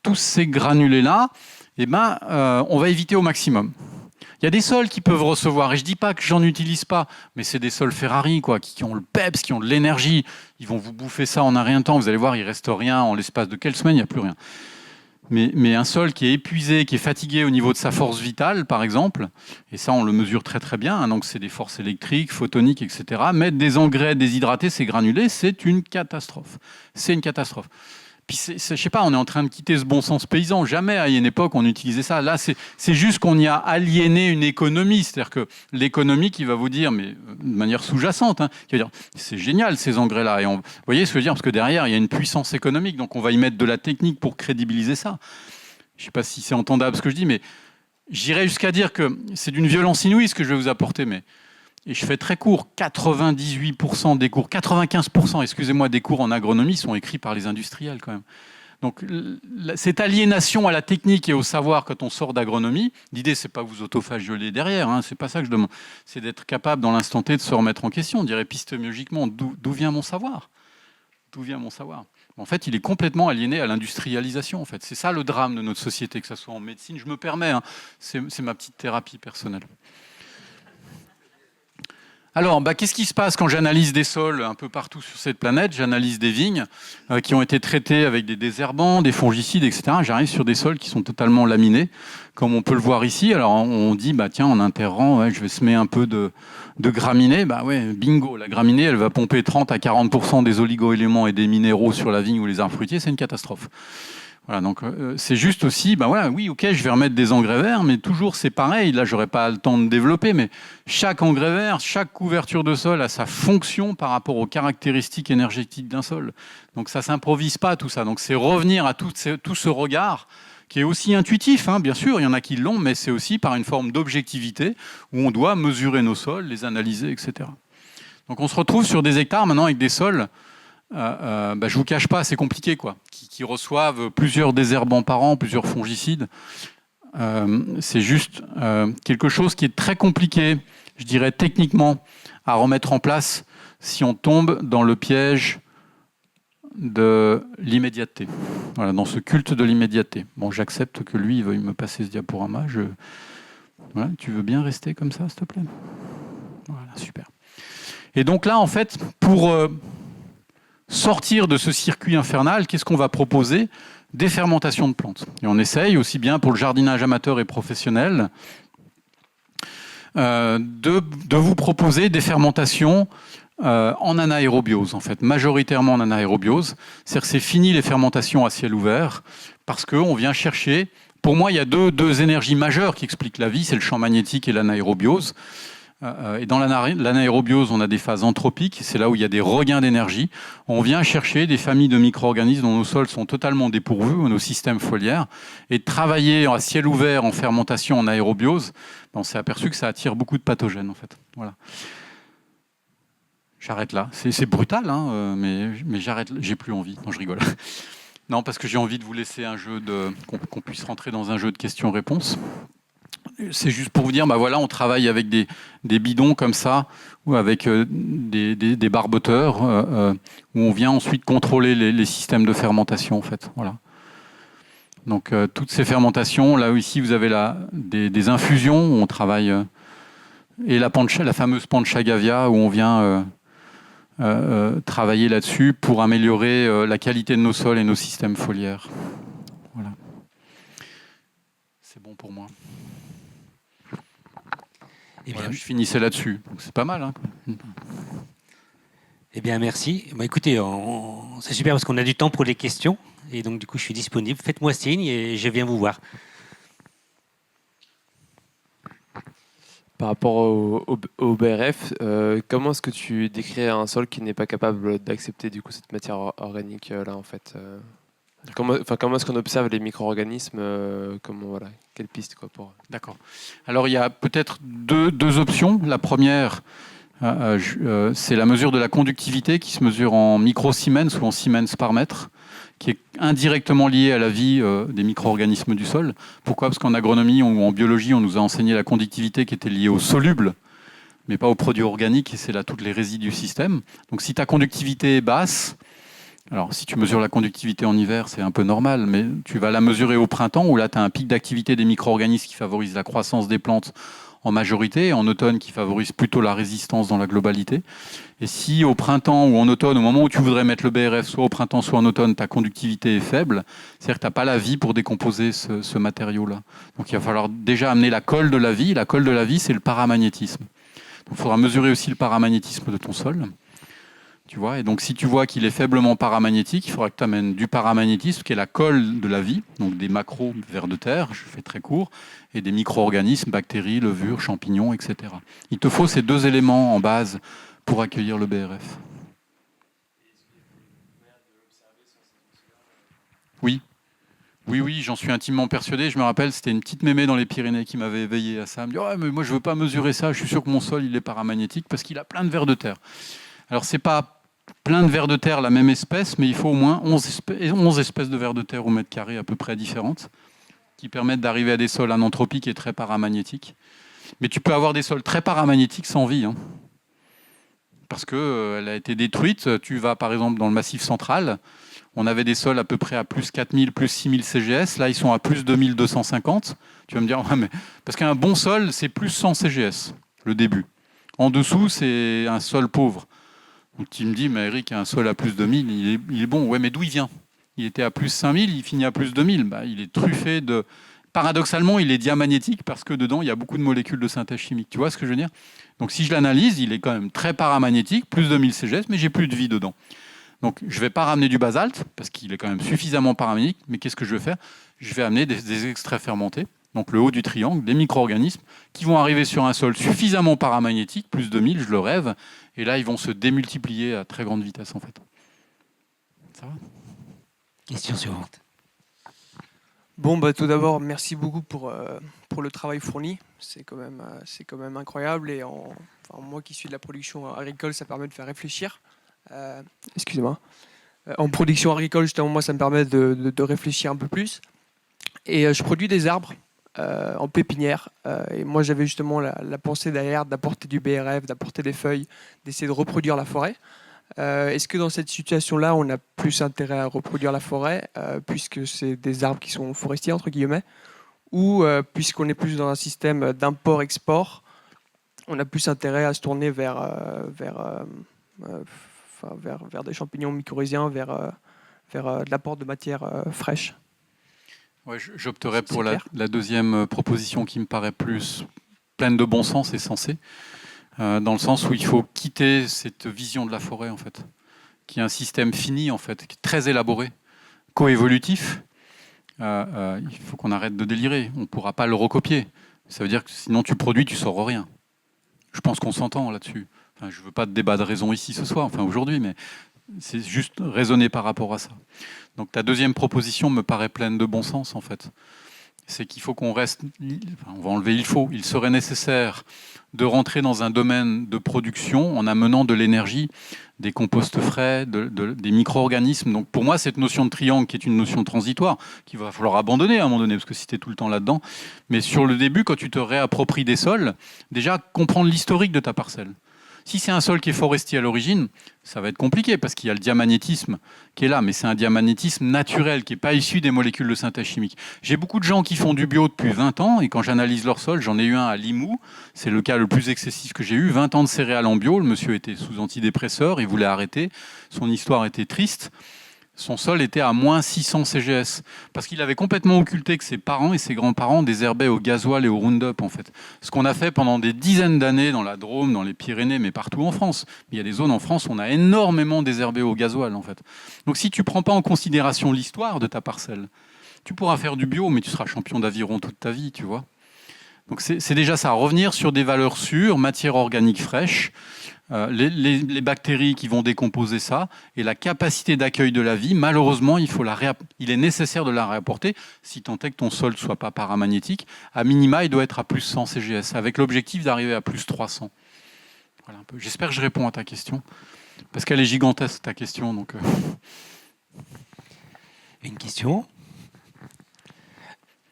tous ces granulés-là, on va éviter au maximum. Il y a des sols qui peuvent recevoir, et je ne dis pas que j'en utilise pas, mais c'est des sols Ferrari, quoi, qui ont le peps, qui ont de l'énergie. Ils vont vous bouffer ça en un rien de temps. Vous allez voir, il ne reste rien. En l'espace de quelques semaines, il n'y a plus rien. Mais un sol qui est épuisé, qui est fatigué au niveau de sa force vitale, par exemple, et ça on le mesure très très bien, donc c'est des forces électriques, photoniques, etc. Mettre des engrais déshydratés, ces granulés, c'est une catastrophe. C'est une catastrophe. Puis je sais pas, on est en train de quitter ce bon sens paysan. Jamais à une époque on utilisait ça. Là, c'est juste qu'on y a aliéné une économie. C'est-à-dire que l'économie qui va vous dire, mais de manière sous-jacente, qui va dire c'est génial ces engrais-là. Et vous voyez ce que je veux dire, parce que derrière il y a une puissance économique, donc on va y mettre de la technique pour crédibiliser ça. Je sais pas si c'est entendable ce que je dis, mais j'irais jusqu'à dire que c'est d'une violence inouïe ce que je vais vous apporter, mais et je fais très court, 98% des cours, 95%, excusez-moi, des cours en agronomie sont écrits par les industriels quand même. Donc cette aliénation à la technique et au savoir quand on sort d'agronomie, l'idée c'est pas vous autoflageller derrière, c'est pas ça que je demande, c'est d'être capable dans l'instant T de se remettre en question, dire épistémologiquement d'où vient mon savoir. D'où vient mon savoir? En fait, il est complètement aliéné à l'industrialisation. En fait, c'est ça le drame de notre société, que ce soit en médecine. Je me permets, hein, c'est ma petite thérapie personnelle. Alors, qu'est-ce qui se passe quand j'analyse des sols un peu partout sur cette planète? J'analyse des vignes qui ont été traitées avec des désherbants, des fongicides, etc. J'arrive sur des sols qui sont totalement laminés, comme on peut le voir ici. Alors, on dit, tiens, en interrant, ouais, je vais semer un peu de graminées. Ouais, bingo, la graminée, elle va pomper 30 à 40% des oligo-éléments et des minéraux sur la vigne ou les arbres fruitiers. C'est une catastrophe. Voilà, donc c'est juste aussi, voilà, oui, ok, je vais remettre des engrais verts, mais toujours c'est pareil. Là, j'aurais pas le temps de développer, mais chaque engrais vert, chaque couverture de sol a sa fonction par rapport aux caractéristiques énergétiques d'un sol. Donc ça s'improvise pas tout ça. Donc c'est revenir à tout ce regard qui est aussi intuitif, hein, bien sûr. Il y en a qui l'ont, mais c'est aussi par une forme d'objectivité où on doit mesurer nos sols, les analyser, etc. Donc on se retrouve sur des hectares maintenant avec des sols. Je vous cache pas, c'est compliqué, quoi. Qui reçoivent plusieurs désherbants par an, plusieurs fongicides. C'est juste quelque chose qui est très compliqué, je dirais techniquement, à remettre en place si on tombe dans le piège de l'immédiateté. Voilà, dans ce culte de l'immédiateté. Bon, j'accepte que lui, il veuille me passer ce diaporama. Voilà, tu veux bien rester comme ça, s'il te plaît? Voilà, super. Et donc là, en fait, pour sortir de ce circuit infernal, qu'est-ce qu'on va proposer? Des fermentations de plantes. Et on essaye, aussi bien pour le jardinage amateur et professionnel, de vous proposer des fermentations en anaérobiose, en fait, majoritairement en anaérobiose. C'est-à-dire que c'est fini les fermentations à ciel ouvert, parce qu'on vient chercher... Pour moi, il y a deux énergies majeures qui expliquent la vie, c'est le champ magnétique et l'anaérobiose. Et dans l'anaérobiose, on a des phases anthropiques, c'est là où il y a des regains d'énergie. On vient chercher des familles de micro-organismes dont nos sols sont totalement dépourvus, nos systèmes foliaires, et travailler à ciel ouvert en fermentation en aérobiose, on s'est aperçu que ça attire beaucoup de pathogènes, en fait. Voilà. J'arrête là. C'est brutal, hein, mais j'arrête. J'ai plus envie. Non, je rigole. Non, parce que j'ai envie de vous laisser un jeu qu'on puisse rentrer dans un jeu de questions-réponses. C'est juste pour vous dire, voilà, on travaille avec des bidons comme ça, ou avec des barboteurs, où on vient ensuite contrôler les systèmes de fermentation, en fait. Voilà. Donc, toutes ces fermentations, là, ici, vous avez des infusions, où on travaille, et la fameuse Panchagavya, où on vient travailler là-dessus pour améliorer la qualité de nos sols et nos systèmes foliaires. Voilà. C'est bon pour moi. Voilà, je finissais là-dessus. C'est pas mal. Hein. Eh bien, merci. Écoutez, c'est super parce qu'on a du temps pour les questions. Et donc, du coup, je suis disponible. Faites-moi signe et je viens vous voir. Par rapport au BRF, comment est-ce que tu décrirais un sol qui n'est pas capable d'accepter du coup cette matière organique là en fait comment est-ce qu'on observe les micro-organismes voilà, quelle piste quoi pour... D'accord. Alors il y a peut-être deux options. La première, c'est la mesure de la conductivité qui se mesure en micro-Siemens ou en Siemens par mètre, qui est indirectement liée à la vie des micro-organismes du sol. Pourquoi? Parce qu'en agronomie ou en biologie, on nous a enseigné la conductivité qui était liée aux solubles, mais pas aux produits organiques, et c'est là toutes les résidus du système. Donc si ta conductivité est basse, alors si tu mesures la conductivité en hiver, c'est un peu normal, mais tu vas la mesurer au printemps, où là tu as un pic d'activité des micro-organismes qui favorise la croissance des plantes en majorité, et en automne qui favorise plutôt la résistance dans la globalité. Et si au printemps ou en automne, au moment où tu voudrais mettre le BRF, soit au printemps, soit en automne, ta conductivité est faible, c'est-à-dire que tu n'as pas la vie pour décomposer ce matériau-là. Donc il va falloir déjà amener la colle de la vie. La colle de la vie, c'est le paramagnétisme. Donc il faudra mesurer aussi le paramagnétisme de ton sol. Tu vois, et donc si tu vois qu'il est faiblement paramagnétique, il faudra que tu amènes du paramagnétisme, qui est la colle de la vie, donc des macros vers de terre, je fais très court, et des micro-organismes, bactéries, levures, champignons, etc. Il te faut ces deux éléments en base pour accueillir le BRF. Oui. Oui, j'en suis intimement persuadé. Je me rappelle, c'était une petite mémé dans les Pyrénées qui m'avait éveillé à ça. Elle me dit, oh, mais moi je ne veux pas mesurer ça, je suis sûr que mon sol il est paramagnétique parce qu'il a plein de vers de terre. Alors c'est pas plein de vers de terre la même espèce, mais il faut au moins 11 espèces de vers de terre au mètre carré à peu près différentes, qui permettent d'arriver à des sols ananthropiques et très paramagnétiques. Mais tu peux avoir des sols très paramagnétiques sans vie. Hein. parce qu'elle a été détruite. Tu vas par exemple dans le Massif central, on avait des sols à peu près à plus 4000, plus 6000 CGS. Là, ils sont à plus 2250. Tu vas me dire, ouais, mais... parce qu'un bon sol, c'est plus 100 CGS, le début. En dessous, c'est un sol pauvre. Donc tu me dis, mais Eric, un sol à plus de 1000, il est bon. Ouais, mais d'où il vient? Il était à plus 5000, il finit à plus 2000. Bah, il est truffé de... Paradoxalement, il est diamagnétique parce que dedans, il y a beaucoup de molécules de synthèse chimique. Tu vois ce que je veux dire? Donc si je l'analyse, il est quand même très paramagnétique, plus de 1000 CGS, mais j'ai plus de vie dedans. Donc je ne vais pas ramener du basalte, parce qu'il est quand même suffisamment paramagnétique, mais qu'est-ce que je vais faire? Je vais amener des extraits fermentés, donc le haut du triangle, des micro-organismes, qui vont arriver sur un sol suffisamment paramagnétique, plus de 1000, je le rêve, et là ils vont se démultiplier à très grande vitesse en fait. Ça va? Question suivante. Bon, tout d'abord, merci beaucoup pour le travail fourni. C'est quand même incroyable. Et moi qui suis de la production agricole, ça permet de faire réfléchir. Excusez-moi. En production agricole, justement, moi, ça me permet de réfléchir un peu plus. Et je produis des arbres en pépinière. Et moi, j'avais justement la pensée derrière d'apporter du BRF, d'apporter des feuilles, d'essayer de reproduire la forêt. Est-ce que dans cette situation-là, on a plus intérêt à reproduire la forêt, puisque c'est des arbres qui sont forestiers, entre guillemets, ou puisqu'on est plus dans un système d'import-export, on a plus intérêt à se tourner vers des champignons mycorhiziens, vers de l'apport de matière fraîche? Ouais, j'opterais pour la deuxième proposition qui me paraît plus pleine de bon sens et sensée. Dans le sens où il faut quitter cette vision de la forêt, en fait, qui est un système fini, en fait, qui est très élaboré, coévolutif. Il faut qu'on arrête de délirer. On ne pourra pas le recopier. Ça veut dire que sinon tu produis, tu ne sors rien. Je pense qu'on s'entend là-dessus. Enfin, je ne veux pas de débat de raison ici ce soir, enfin aujourd'hui, mais c'est juste raisonner par rapport à ça. Donc ta deuxième proposition me paraît pleine de bon sens, en fait. C'est qu'il faut qu'on reste... Enfin, on va enlever il faut. Il serait nécessaire de rentrer dans un domaine de production en amenant de l'énergie, des composts frais, des micro-organismes. Donc pour moi, cette notion de triangle, qui est une notion transitoire, qu'il va falloir abandonner à un moment donné, parce que si tu es tout le temps là-dedans. Mais sur le début, quand tu te réappropries des sols, déjà comprendre l'historique de ta parcelle. Si c'est un sol qui est forestier à l'origine, ça va être compliqué parce qu'il y a le diamagnétisme qui est là, mais c'est un diamagnétisme naturel qui n'est pas issu des molécules de synthèse chimique. J'ai beaucoup de gens qui font du bio depuis 20 ans et quand j'analyse leur sol, j'en ai eu un à Limoux, c'est le cas le plus excessif que j'ai eu, 20 ans de céréales en bio, le monsieur était sous antidépresseur, il voulait arrêter, son histoire était triste. Son sol était à moins 600 CGS, parce qu'il avait complètement occulté que ses parents et ses grands-parents désherbaient au gasoil et au Roundup, en fait. Ce qu'on a fait pendant des dizaines d'années dans la Drôme, dans les Pyrénées, mais partout en France. Il y a des zones en France où on a énormément désherbé au gasoil, en fait. Donc si tu ne prends pas en considération l'histoire de ta parcelle, tu pourras faire du bio, mais tu seras champion d'aviron toute ta vie, tu vois. Donc c'est déjà ça, revenir sur des valeurs sûres, matière organique fraîche, les bactéries qui vont décomposer ça, et la capacité d'accueil de la vie, malheureusement, il est nécessaire de la réapporter, si tant est que ton sol ne soit pas paramagnétique. À minima, il doit être à plus 100 CGS, avec l'objectif d'arriver à plus 300. Voilà un peu. J'espère que je réponds à ta question, parce qu'elle est gigantesque, ta question. Donc, Une question?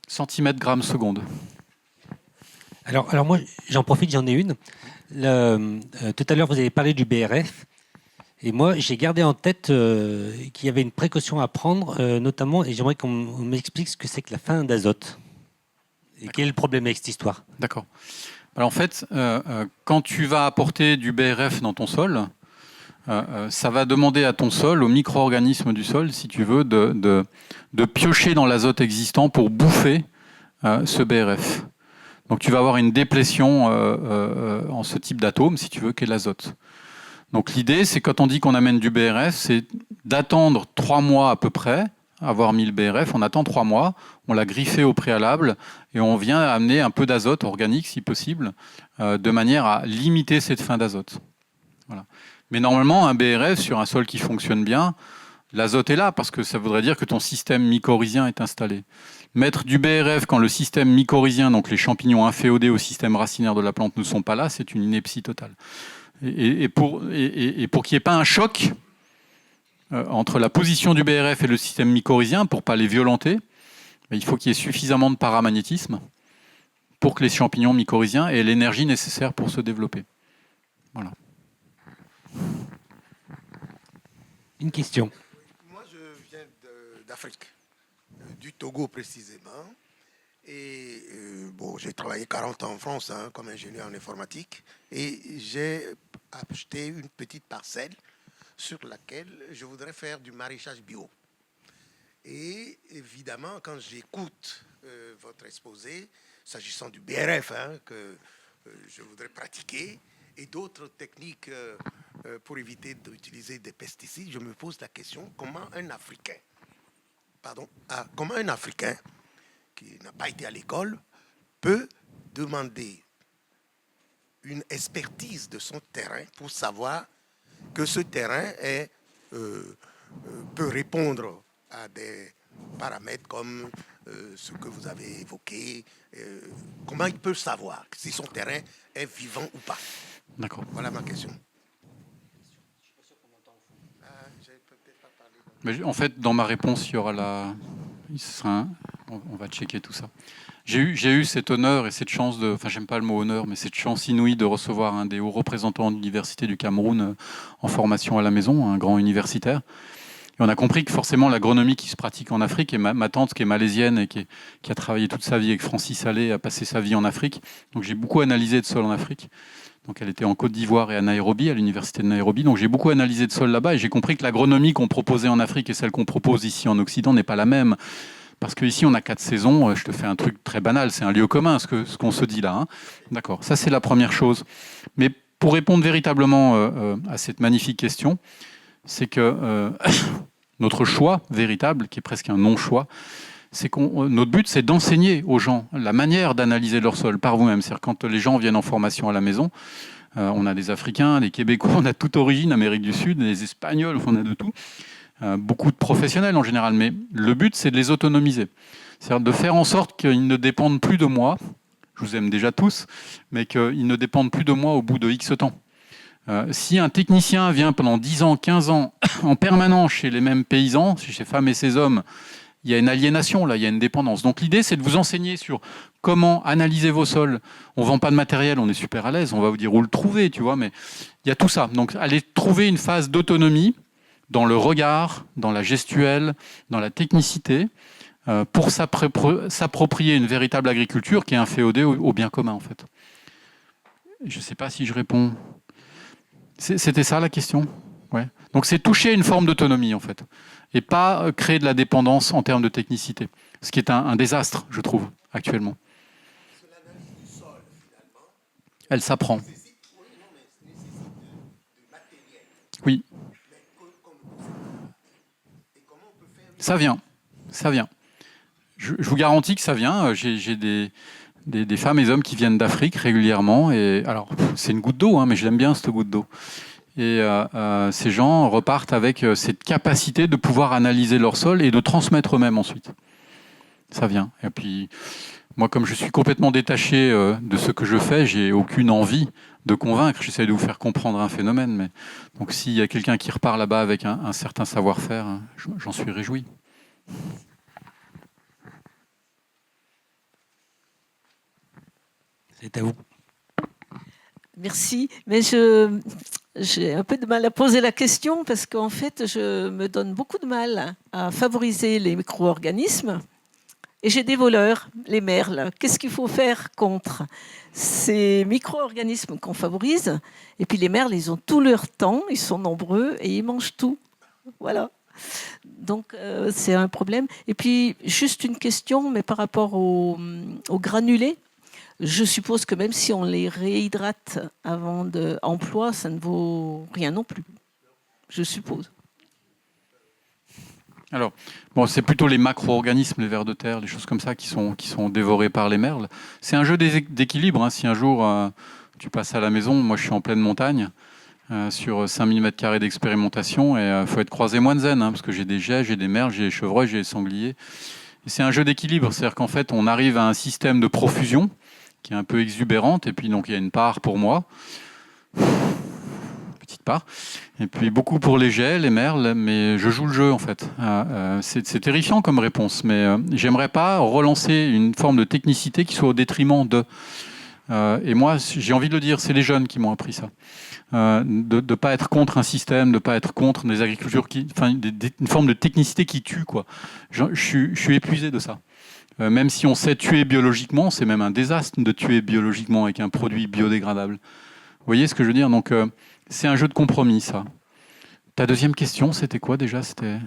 Centimètres, grammes, secondes. Alors moi, j'en profite, j'en ai une. Tout à l'heure, vous avez parlé du BRF. Et moi, j'ai gardé en tête qu'il y avait une précaution à prendre, notamment, et j'aimerais qu'on m'explique ce que c'est que la fin d'azote. Et quel est le problème avec cette histoire? D'accord. Alors en fait, quand tu vas apporter du BRF dans ton sol, ça va demander à ton sol, aux micro-organismes du sol, si tu veux, de piocher dans l'azote existant pour bouffer ce BRF. Donc tu vas avoir une déplétion en ce type d'atome, si tu veux, qu'est l'azote. Donc l'idée, c'est quand on dit qu'on amène du BRF, c'est d'attendre 3 mois à peu près, avoir mis le BRF, on attend 3 mois, on l'a griffé au préalable, et on vient amener un peu d'azote organique, si possible, de manière à limiter cette fin d'azote. Voilà. Mais normalement, un BRF sur un sol qui fonctionne bien, l'azote est là, parce que ça voudrait dire que ton système mycorhizien est installé. Mettre du BRF quand le système mycorhizien, donc les champignons inféodés au système racinaire de la plante, ne sont pas là, c'est une ineptie totale. Et pour qu'il n'y ait pas un choc entre la position du BRF et le système mycorhizien, pour ne pas les violenter, il faut qu'il y ait suffisamment de paramagnétisme pour que les champignons mycorhiziens aient l'énergie nécessaire pour se développer. Voilà. une question. Moi, je viens d'Afrique, du Togo précisément. Et bon, j'ai travaillé 40 ans en France comme ingénieur en informatique. Et j'ai acheté une petite parcelle sur laquelle je voudrais faire du maraîchage bio. Et évidemment, quand j'écoute votre exposé, s'agissant du BRF, que je voudrais pratiquer, et d'autres techniques pour éviter d'utiliser des pesticides, je me pose la question, comment un Africain qui n'a pas été à l'école peut demander une expertise de son terrain pour savoir que ce terrain peut répondre à des paramètres comme ce que vous avez évoqué. Comment il peut savoir si son terrain est vivant ou pas? D'accord. Voilà ma question. Mais en fait, dans ma réponse, il y aura on va checker tout ça. J'ai eu cet honneur et cette chance enfin, j'aime pas le mot honneur, mais cette chance inouïe de recevoir un des hauts représentants de l'Université du Cameroun en formation à la maison, un grand universitaire. Et on a compris que forcément l'agronomie qui se pratique en Afrique, et ma tante qui est malaisienne et qui a travaillé toute sa vie avec Francis Allais, a passé sa vie en Afrique. Donc j'ai beaucoup analysé de sol en Afrique. Donc elle était en Côte d'Ivoire et à Nairobi, à l'université de Nairobi. Donc j'ai beaucoup analysé de sol là-bas et j'ai compris que l'agronomie qu'on proposait en Afrique et celle qu'on propose ici en Occident n'est pas la même. Parce qu'ici, on a 4 saisons. Je te fais un truc très banal. C'est un lieu commun, ce qu'on se dit là. D'accord. Ça, c'est la première chose. Mais pour répondre véritablement à cette magnifique question, c'est que notre choix véritable, qui est presque un non-choix, c'est notre but, c'est d'enseigner aux gens la manière d'analyser leur sol par vous-même. C'est-à-dire quand les gens viennent en formation à la maison, on a des Africains, des Québécois, on a toute origine, Amérique du Sud, des Espagnols, on a de tout. Beaucoup de professionnels en général, mais le but, c'est de les autonomiser. C'est-à-dire de faire en sorte qu'ils ne dépendent plus de moi, je vous aime déjà tous, mais qu'ils ne dépendent plus de moi au bout de X temps. Si un technicien vient pendant 10 ans, 15 ans, en permanence chez les mêmes paysans, chez ces femmes et ces hommes, il y a une aliénation, là, il y a une dépendance. Donc l'idée, c'est de vous enseigner sur comment analyser vos sols. On ne vend pas de matériel, on est super à l'aise, on va vous dire où le trouver, tu vois, mais il y a tout ça. Donc allez trouver une phase d'autonomie, dans le regard, dans la gestuelle, dans la technicité, pour s'approprier une véritable agriculture qui est inféodée au bien commun, en fait. Je ne sais pas si je réponds. C'était ça la question? Ouais. Donc c'est toucher une forme d'autonomie, en fait, et pas créer de la dépendance en termes de technicité, ce qui est un désastre, je trouve, actuellement. Elle s'apprend. Oui. Ça vient. Je vous garantis que ça vient. J'ai des femmes et des hommes qui viennent d'Afrique régulièrement. Et alors, c'est une goutte d'eau, mais je l'aime bien, cette goutte d'eau. Et ces gens repartent avec cette capacité de pouvoir analyser leur sol et de transmettre eux-mêmes ensuite. Ça vient. Et puis, moi, comme je suis complètement détaché de ce que je fais, j'ai aucune envie de convaincre. J'essaie de vous faire comprendre un phénomène. Mais... Donc, s'il y a quelqu'un qui repart là-bas avec un certain savoir-faire, j'en suis réjoui. C'est à vous. Merci, mais j'ai un peu de mal à poser la question parce qu'en fait, je me donne beaucoup de mal à favoriser les micro-organismes et j'ai des voleurs, les merles. Qu'est-ce qu'il faut faire contre ces micro-organismes qu'on favorise? Et puis les merles, ils ont tout leur temps, ils sont nombreux et ils mangent tout. Voilà. Donc c'est un problème. Et puis juste une question, mais par rapport aux granulés. Je suppose que même si on les réhydrate avant d'emploi, ça ne vaut rien non plus. Je suppose. Alors, bon, c'est plutôt les macro-organismes, les vers de terre, les choses comme ça qui sont dévorés par les merles. C'est un jeu d'équilibre. Si un jour tu passes à la maison, moi je suis en pleine montagne, sur 5000 m² d'expérimentation, et il faut être croisé moine zen, parce que j'ai des geais, j'ai des merles, j'ai des chevreuils, j'ai des sangliers. Et c'est un jeu d'équilibre, c'est-à-dire qu'en fait on arrive à un système de profusion qui est un peu exubérante, et puis donc il y a une part pour moi, petite part, et puis beaucoup pour les geais, les merles, mais je joue le jeu en fait. C'est terrifiant comme réponse, mais j'aimerais pas relancer une forme de technicité qui soit au détriment de... Et moi, j'ai envie de le dire, c'est les jeunes qui m'ont appris ça. De ne pas être contre un système, de ne pas être contre des agricultures, une forme de technicité qui tue, quoi. Je suis épuisé de ça. Même si on sait tuer biologiquement, c'est même un désastre de tuer biologiquement avec un produit biodégradable. Vous voyez ce que je veux dire? Donc, c'est un jeu de compromis, ça. Ta deuxième question, c'était quoi déjà? C'était...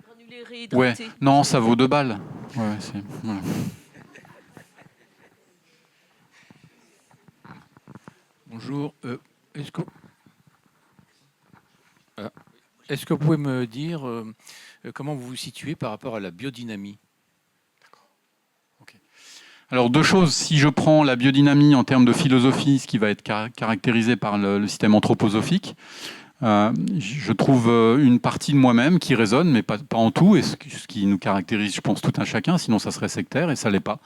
Granulés réhydratés. Ouais. Non, ça vaut 2 balles. Ouais, voilà. Bonjour. Est-ce que vous pouvez me dire comment vous vous situez par rapport à la biodynamie? Alors 2 choses, si je prends la biodynamie en termes de philosophie, ce qui va être caractérisé par le système anthroposophique, je trouve une partie de moi-même qui résonne, mais pas en tout, et ce qui nous caractérise, je pense, tout un chacun, sinon ça serait sectaire, et ça l'est pas.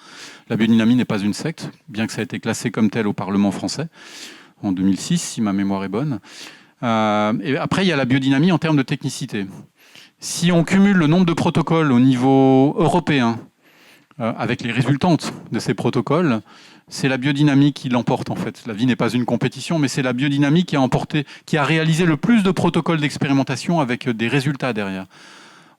La biodynamie n'est pas une secte, bien que ça ait été classé comme tel au Parlement français, en 2006, si ma mémoire est bonne. Et après, il y a la biodynamie en termes de technicité. Si on cumule le nombre de protocoles au niveau européen, avec les résultantes de ces protocoles, c'est la biodynamie qui l'emporte en fait. La vie n'est pas une compétition, mais c'est la biodynamie qui a réalisé le plus de protocoles d'expérimentation avec des résultats derrière.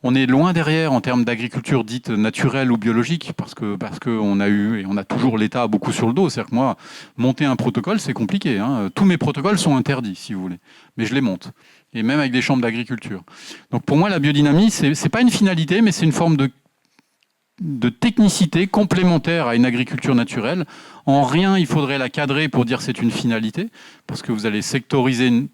On est loin derrière en termes d'agriculture dite naturelle ou biologique, parce qu'on a eu et on a toujours l'État beaucoup sur le dos. C'est-à-dire que moi, monter un protocole, c'est compliqué, hein. Tous mes protocoles sont interdits, si vous voulez, mais je les monte. Et même avec des chambres d'agriculture. Donc pour moi, la biodynamie, c'est pas une finalité, mais c'est une forme de technicité complémentaire à une agriculture naturelle. En rien, il faudrait la cadrer pour dire c'est une finalité, parce que vous allez sectoriser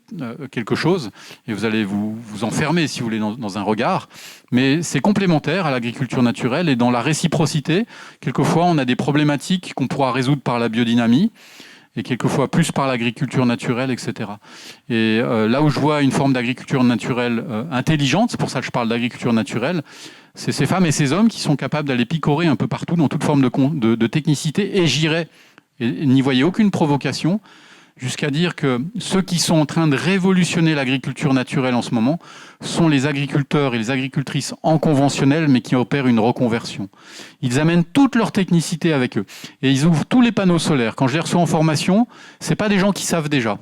quelque chose et vous allez vous enfermer, si vous voulez, dans un regard. Mais c'est complémentaire à l'agriculture naturelle et dans la réciprocité, quelquefois, on a des problématiques qu'on pourra résoudre par la biodynamie et quelquefois plus par l'agriculture naturelle, etc. Et là où je vois une forme d'agriculture naturelle intelligente, c'est pour ça que je parle d'agriculture naturelle, c'est ces femmes et ces hommes qui sont capables d'aller picorer un peu partout dans toute forme de technicité, et j'irais, et n'y voyez aucune provocation, jusqu'à dire que ceux qui sont en train de révolutionner l'agriculture naturelle en ce moment sont les agriculteurs et les agricultrices en conventionnel, mais qui opèrent une reconversion. Ils amènent toute leur technicité avec eux. Et ils ouvrent tous les panneaux solaires. Quand je les reçois en formation, ce n'est pas des gens qui savent déjà.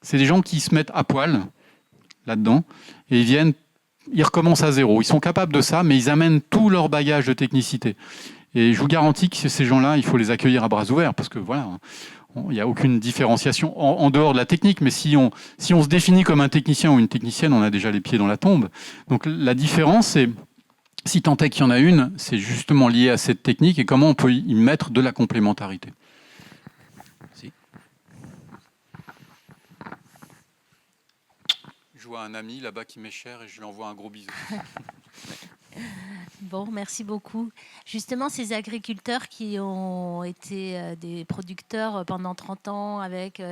C'est des gens qui se mettent à poil là-dedans, et ils recommencent à zéro. Ils sont capables de ça, mais ils amènent tout leur bagage de technicité. Et je vous garantis que ces gens-là, il faut les accueillir à bras ouverts, parce que voilà, il n'y a aucune différenciation en dehors de la technique, mais si on se définit comme un technicien ou une technicienne, on a déjà les pieds dans la tombe. Donc la différence, c'est, si tant est qu'il y en a une, c'est justement lié à cette technique et comment on peut y mettre de la complémentarité. Merci. Je vois un ami là-bas qui m'est cher et je lui envoie un gros bisou. Bon, merci beaucoup. Justement, ces agriculteurs qui ont été des producteurs pendant 30 ans avec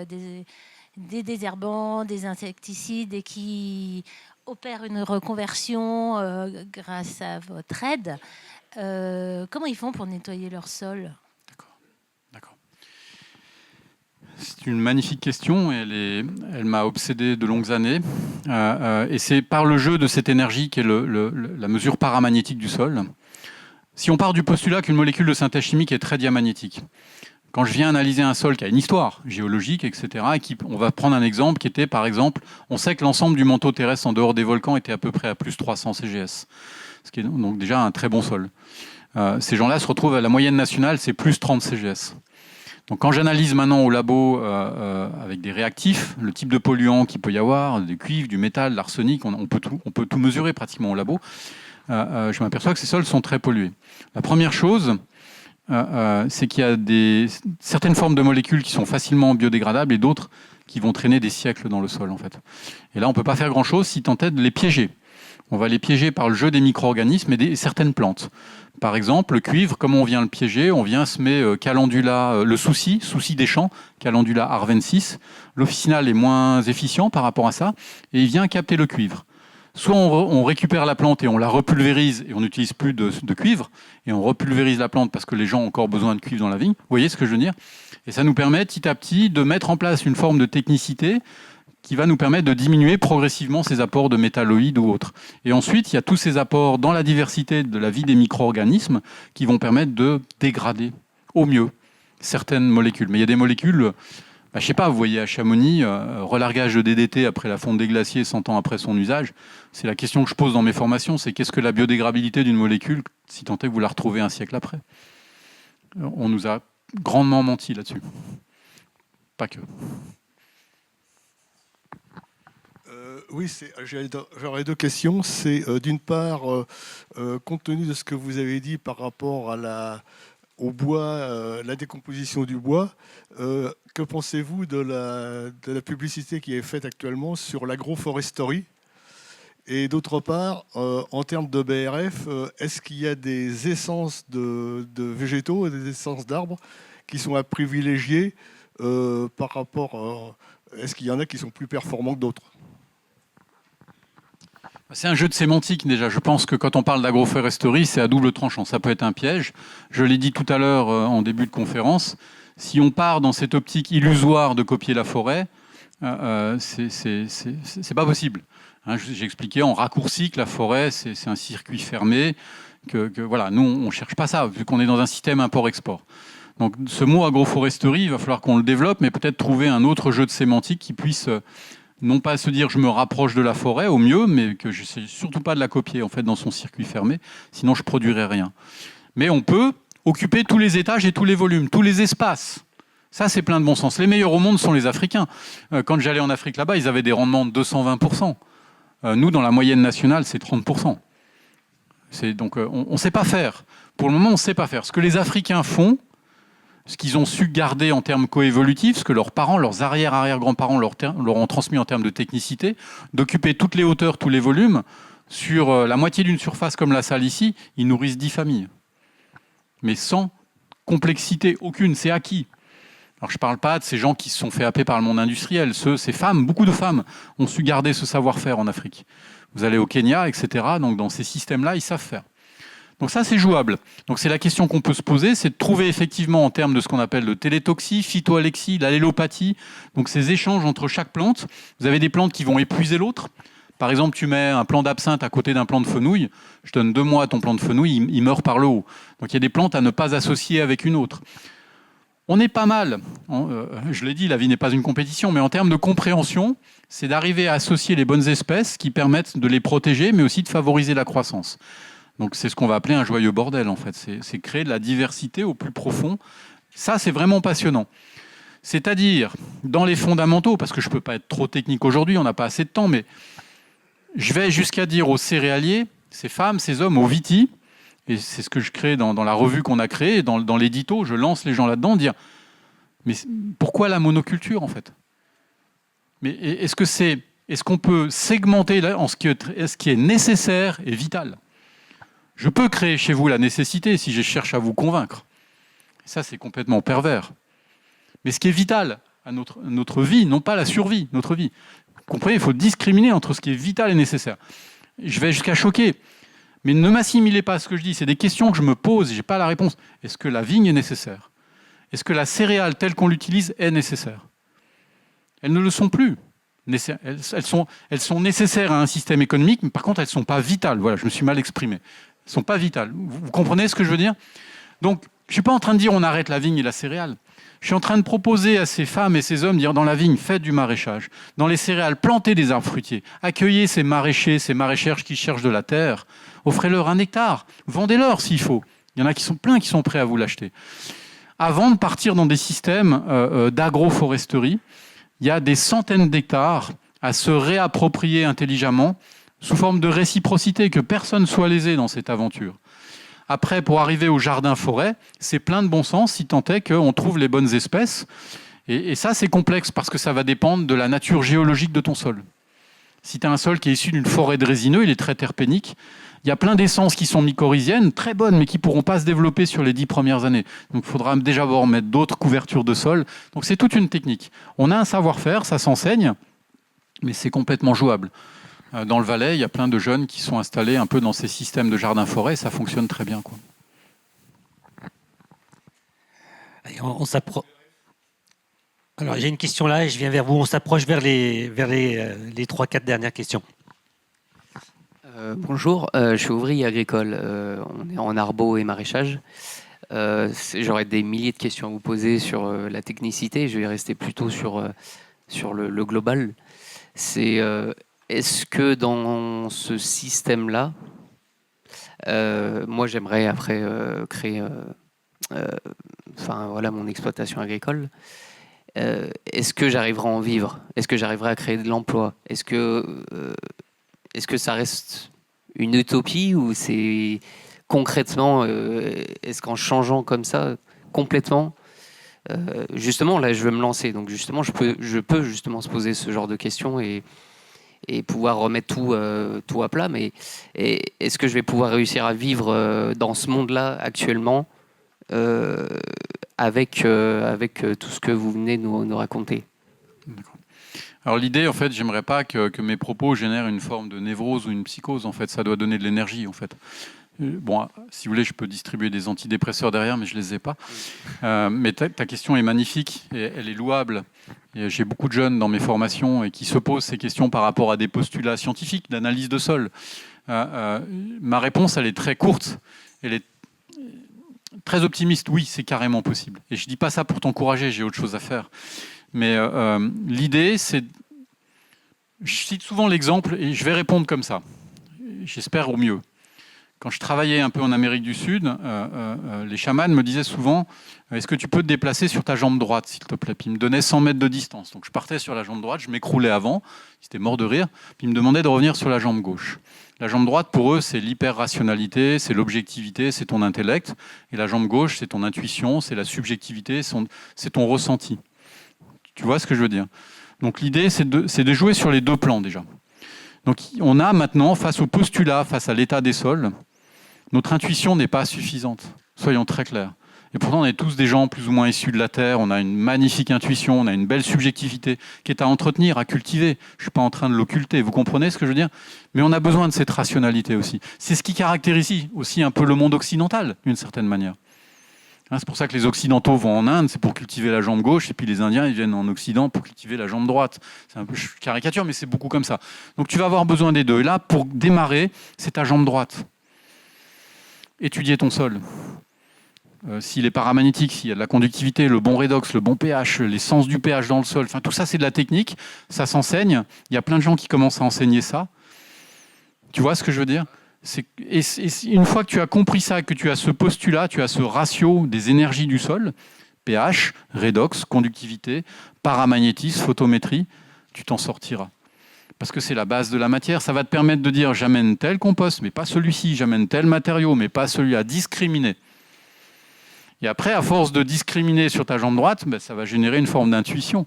des désherbants, des insecticides et qui opèrent une reconversion grâce à votre aide, comment ils font pour nettoyer leur sol ? D'accord. C'est une magnifique question. Elle m'a obsédé de longues années. Et c'est par le jeu de cette énergie qu'est la mesure paramagnétique du sol. Si on part du postulat qu'une molécule de synthèse chimique est très diamagnétique, quand je viens analyser un sol qui a une histoire géologique, etc., on va prendre un exemple qui était, par exemple, on sait que l'ensemble du manteau terrestre en dehors des volcans était à peu près à plus 300 CGS, ce qui est donc déjà un très bon sol. Ces gens-là se retrouvent à la moyenne nationale, c'est plus 30 CGS. Donc quand j'analyse maintenant au labo avec des réactifs, le type de polluant qu'il peut y avoir, du cuivre, du métal, de l'arsenic, on peut tout mesurer pratiquement au labo, je m'aperçois que ces sols sont très pollués. La première chose, c'est qu'il y a certaines formes de molécules qui sont facilement biodégradables et d'autres qui vont traîner des siècles dans le sol, en fait. Et là, on ne peut pas faire grand-chose si tant est de les piéger. On va les piéger par le jeu des micro-organismes et certaines plantes. Par exemple, le cuivre, comment on vient le piéger ? On vient semer Calendula, le souci des champs, Calendula arvensis. L'officinal est moins efficient par rapport à ça, et il vient capter le cuivre. Soit on récupère la plante et on la repulvérise et on n'utilise plus de cuivre, et on repulvérise la plante parce que les gens ont encore besoin de cuivre dans la vigne. Vous voyez ce que je veux dire ? Et ça nous permet petit à petit de mettre en place une forme de technicité qui va nous permettre de diminuer progressivement ces apports de métalloïdes ou autres. Et ensuite, il y a tous ces apports dans la diversité de la vie des micro-organismes qui vont permettre de dégrader au mieux certaines molécules. Mais il y a des molécules, je ne sais pas, vous voyez à Chamonix, relargage de DDT après la fonte des glaciers 100 ans après son usage. C'est la question que je pose dans mes formations, c'est qu'est-ce que la biodégradabilité d'une molécule, si tant est que vous la retrouvez un siècle après? On nous a grandement menti là-dessus. Pas que. Oui, j'aurais deux questions. C'est d'une part, compte tenu de ce que vous avez dit par rapport au bois, la décomposition du bois, que pensez-vous de la publicité qui est faite actuellement sur l'agroforesterie? Et d'autre part, en termes de BRF, est-ce qu'il y a des essences de végétaux et des essences d'arbres qui sont à privilégier par rapport est-ce qu'il y en a qui sont plus performants que d'autres? C'est un jeu de sémantique déjà. Je pense que quand on parle d'agroforesterie, c'est à double tranchant. Ça peut être un piège. Je l'ai dit tout à l'heure en début de conférence. Si on part dans cette optique illusoire de copier la forêt, c'est pas possible. Hein, j'ai expliqué en raccourci que la forêt, c'est un circuit fermé. Voilà, nous, on ne cherche pas ça, vu qu'on est dans un système import-export. Donc ce mot agroforesterie, il va falloir qu'on le développe, mais peut-être trouver un autre jeu de sémantique qui puisse... non pas se dire je me rapproche de la forêt au mieux, mais que je ne sais surtout pas de la copier en fait dans son circuit fermé, sinon je ne produirai rien. Mais on peut occuper tous les étages et tous les volumes, tous les espaces. Ça, c'est plein de bon sens. Les meilleurs au monde sont les Africains. Quand j'allais en Afrique là-bas, ils avaient des rendements de 220%. Nous, dans la moyenne nationale, c'est 30%. Donc on ne sait pas faire. Pour le moment, on ne sait pas faire. Ce que les Africains font, ce qu'ils ont su garder en termes coévolutifs, ce que leurs parents, leurs arrière-arrière-grands-parents leur ont transmis en termes de technicité, d'occuper toutes les hauteurs, tous les volumes, sur la moitié d'une surface comme la salle ici, ils nourrissent 10 familles. Mais sans complexité aucune, c'est acquis. Alors je ne parle pas de ces gens qui se sont fait happer par le monde industriel. Ces femmes, beaucoup de femmes, ont su garder ce savoir-faire en Afrique. Vous allez au Kenya, etc. Donc dans ces systèmes-là, ils savent faire. Donc ça, c'est jouable. Donc c'est la question qu'on peut se poser, c'est de trouver effectivement en termes de ce qu'on appelle le télétoxie, phytoalexie, l'allélopathie, donc ces échanges entre chaque plante. Vous avez des plantes qui vont épuiser l'autre. Par exemple, tu mets un plant d'absinthe à côté d'un plant de fenouil, je donne 2 mois à ton plant de fenouil, il meurt par le haut. Donc il y a des plantes à ne pas associer avec une autre. On est pas mal, je l'ai dit, la vie n'est pas une compétition, mais en termes de compréhension, c'est d'arriver à associer les bonnes espèces qui permettent de les protéger, mais aussi de favoriser la croissance. Donc c'est ce qu'on va appeler un joyeux bordel en fait, c'est créer de la diversité au plus profond. Ça c'est vraiment passionnant. C'est-à-dire, dans les fondamentaux, parce que je ne peux pas être trop technique aujourd'hui, on n'a pas assez de temps, mais je vais jusqu'à dire aux céréaliers, ces femmes, ces hommes, aux vitis, et c'est ce que je crée dans la revue qu'on a créée, dans l'édito, je lance les gens là-dedans, dire mais pourquoi la monoculture en fait? Mais est-ce qu'on peut segmenter là, en ce qui est nécessaire et vital? Je peux créer chez vous la nécessité si je cherche à vous convaincre. Et ça, c'est complètement pervers. Mais ce qui est vital à notre vie, non pas la survie, notre vie. Vous comprenez, il faut discriminer entre ce qui est vital et nécessaire. Je vais jusqu'à choquer. Mais ne m'assimilez pas à ce que je dis. C'est des questions que je me pose et je n'ai pas la réponse. Est-ce que la vigne est nécessaire? Est-ce que la céréale telle qu'on l'utilise est nécessaire? Elles ne le sont plus. Elles sont nécessaires à un système économique, mais par contre, elles ne sont pas vitales. Voilà, je me suis mal exprimé. Elles ne sont pas vitales. Vous comprenez ce que je veux dire? Donc, je ne suis pas en train de dire on arrête la vigne et la céréale. Je suis en train de proposer à ces femmes et ces hommes, dire dans la vigne, faites du maraîchage. Dans les céréales, plantez des arbres fruitiers. Accueillez ces maraîchers, ces maraîchères qui cherchent de la terre. Offrez-leur un hectare. Vendez-leur s'il faut. Il y en a qui sont plein qui sont prêts à vous l'acheter. Avant de partir dans des systèmes d'agroforesterie, il y a des centaines d'hectares à se réapproprier intelligemment sous forme de réciprocité, que personne soit lésé dans cette aventure. Après, pour arriver au jardin-forêt, c'est plein de bon sens, si tant est qu'on trouve les bonnes espèces. Et ça, c'est complexe, parce que ça va dépendre de la nature géologique de ton sol. Si tu as un sol qui est issu d'une forêt de résineux, il est très terpénique. Il y a plein d'essences qui sont mycorhiziennes, très bonnes, mais qui ne pourront pas se développer sur les 10 premières années. Donc il faudra déjà mettre d'autres couvertures de sol. Donc c'est toute une technique. On a un savoir-faire, ça s'enseigne, mais c'est complètement jouable. Dans le Valais, il y a plein de jeunes qui sont installés un peu dans ces systèmes de jardin-forêt, et ça fonctionne très bien, quoi. Alors j'ai une question là et je viens vers vous. On s'approche vers les 3-4 dernières questions. Bonjour, je suis ouvrier agricole. On est en arbo et maraîchage. J'aurais des milliers de questions à vous poser sur la technicité. Je vais rester plutôt sur le global. C'est est-ce que dans ce système-là, moi j'aimerais après créer mon exploitation agricole. Est-ce que j'arriverai à en vivre? Est-ce que j'arriverai à créer de l'emploi? Est-ce que ça reste une utopie ou c'est concrètement, est-ce qu'en changeant comme ça complètement, justement là je veux me lancer, donc justement je peux justement se poser ce genre de questions et pouvoir remettre tout à plat, mais est-ce que je vais pouvoir réussir à vivre dans ce monde-là actuellement avec tout ce que vous venez nous raconter? D'accord. Alors l'idée, en fait, j'aimerais pas que mes propos génèrent une forme de névrose ou une psychose. En fait, ça doit donner de l'énergie, en fait. Bon, si vous voulez, je peux distribuer des antidépresseurs derrière, mais je les ai pas. Mais ta question est magnifique et elle est louable. Et j'ai beaucoup de jeunes dans mes formations et qui se posent ces questions par rapport à des postulats scientifiques d'analyse de sol. Ma réponse, elle est très courte. Elle est très optimiste. Oui, c'est carrément possible. Et je dis pas ça pour t'encourager. J'ai autre chose à faire. Mais l'idée, c'est... Je cite souvent l'exemple et je vais répondre comme ça. J'espère au mieux. Quand je travaillais un peu en Amérique du Sud, les chamans me disaient souvent « Est-ce que tu peux te déplacer sur ta jambe droite, s'il te plaît ?» Puis ils me donnaient 100 mètres de distance. Donc je partais sur la jambe droite, je m'écroulais avant, ils étaient morts de rire, puis ils me demandaient de revenir sur la jambe gauche. La jambe droite, pour eux, c'est l'hyper-rationalité, c'est l'objectivité, c'est ton intellect. Et la jambe gauche, c'est ton intuition, c'est la subjectivité, c'est ton ressenti. Tu vois ce que je veux dire? Donc l'idée, c'est de jouer sur les deux plans déjà. Donc on a maintenant, face au postulat, face à l'état des sols, notre intuition n'est pas suffisante. Soyons très clairs. Et pourtant, on est tous des gens plus ou moins issus de la Terre, on a une magnifique intuition, on a une belle subjectivité qui est à entretenir, à cultiver. Je ne suis pas en train de l'occulter, vous comprenez ce que je veux dire? Mais on a besoin de cette rationalité aussi. C'est ce qui caractérise aussi un peu le monde occidental, d'une certaine manière. C'est pour ça que les Occidentaux vont en Inde, c'est pour cultiver la jambe gauche, et puis les Indiens, ils viennent en Occident pour cultiver la jambe droite. C'est un peu caricature, mais c'est beaucoup comme ça. Donc tu vas avoir besoin des deux. Et là, pour démarrer, c'est ta jambe droite. Étudier ton sol. S'il est paramagnétique, s'il y a de la conductivité, le bon redox, le bon pH, les sens du pH dans le sol, enfin, tout ça, c'est de la technique, ça s'enseigne. Il y a plein de gens qui commencent à enseigner ça. Tu vois ce que je veux dire? Et une fois que tu as compris ça, que tu as ce postulat, tu as ce ratio des énergies du sol, pH, redox, conductivité, paramagnétisme, photométrie, tu t'en sortiras. Parce que c'est la base de la matière. Ça va te permettre de dire j'amène tel compost, mais pas celui-ci, j'amène tel matériau, mais pas celui-là, discriminer. Et après, à force de discriminer sur ta jambe droite, ça va générer une forme d'intuition.